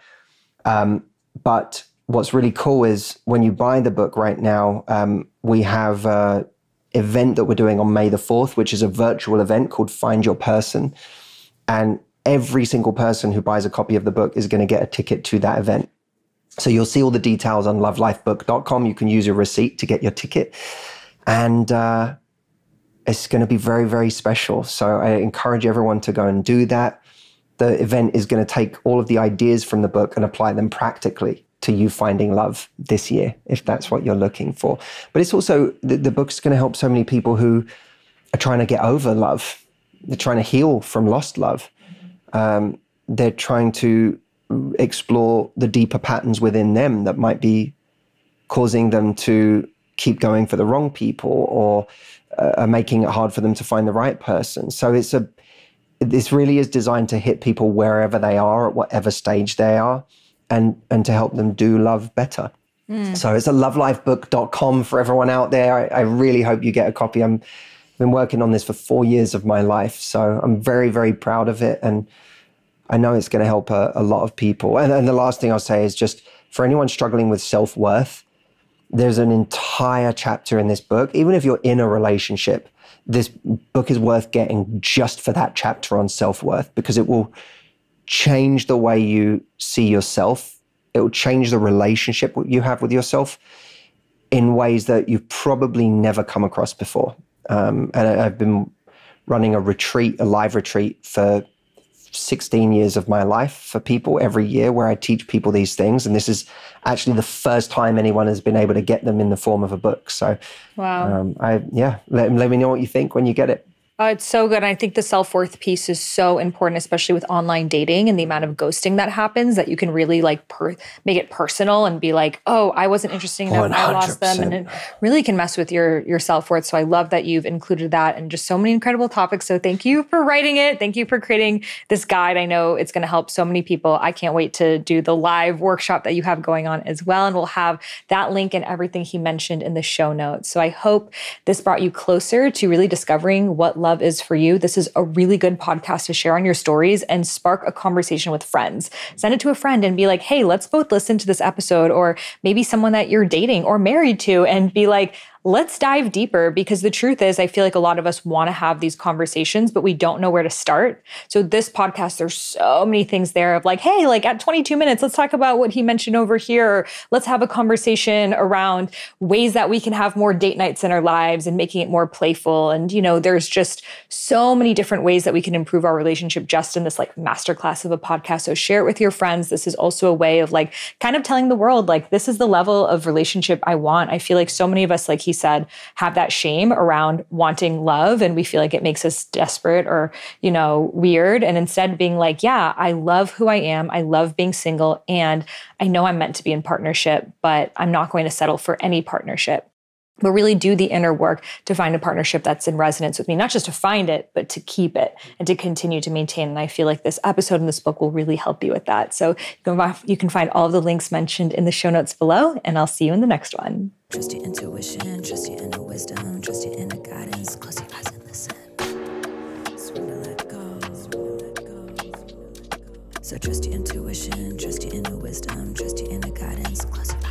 But what's really cool is when you buy the book right now, we have an event that we're doing on May the 4th, which is a virtual event called Find Your Person. And every single person who buys a copy of the book is going to get a ticket to that event. So you'll see all the details on lovelifebook.com. You can use your receipt to get your ticket. And it's going to be very, very special. So I encourage everyone to go and do that. The event is going to take all of the ideas from the book and apply them practically to you finding love this year, if that's what you're looking for. But it's also, the book's going to help so many people who are trying to get over love. They're trying to heal from lost love. They're trying to explore the deeper patterns within them that might be causing them to keep going for the wrong people or are making it hard for them to find the right person. So this really is designed to hit people wherever they are, at whatever stage they are, and to help them do love better. So it's a lovelifebook.com for everyone out there. I really hope you get a copy. I've been working on this for 4 years of my life, so I'm very, very proud of it. And I know it's going to help a lot of people. And the last thing I'll say is just for anyone struggling with self-worth, there's an entire chapter in this book. Even if you're in a relationship, this book is worth getting just for that chapter on self-worth, because it will change the way you see yourself. It will change the relationship you have with yourself in ways that you've probably never come across before. And I've been running a live retreat for 16 years of my life for people every year, where I teach people these things. And this is actually the first time anyone has been able to get them in the form of a book. So, wow. Let me know what you think when you get it. It's so good. And I think the self-worth piece is so important, especially with online dating and the amount of ghosting that happens, that you can really like make it personal and be like, oh, I wasn't interesting enough and I lost them. And it really can mess with your self-worth. So I love that you've included that and just so many incredible topics. So thank you for writing it. Thank you for creating this guide. I know it's going to help so many people. I can't wait to do the live workshop that you have going on as well. And we'll have that link and everything he mentioned in the show notes. So I hope this brought you closer to really discovering what love love is for you, this is a really good podcast to share on your stories and spark a conversation with friends. Send it to a friend and be like, hey, let's both listen to this episode, or maybe someone that you're dating or married to, and be like, let's dive deeper, because the truth is, I feel like a lot of us want to have these conversations, but we don't know where to start. So this podcast, there's so many things there of like, hey, like at 22 minutes, let's talk about what he mentioned over here. Or let's have a conversation around ways that we can have more date nights in our lives and making it more playful. And, there's just so many different ways that we can improve our relationship just in this like masterclass of a podcast. So share it with your friends. This is also a way of like kind of telling the world, like, this is the level of relationship I want. I feel like so many of us, like he said, have that shame around wanting love, and we feel like it makes us desperate or, weird. And instead being like, yeah, I love who I am. I love being single, and I know I'm meant to be in partnership, but I'm not going to settle for any partnership. But really do the inner work to find a partnership that's in resonance with me, not just to find it, but to keep it and to continue to maintain. And I feel like this episode and this book will really help you with that. So you can find all of the links mentioned in the show notes below, and I'll see you in the next one. Trust your intuition, trust your inner wisdom, trust your inner guidance. Close your eyes and listen. Surrender, let go. So trust your intuition, trust your inner wisdom, trust your inner guidance. Close your eyes.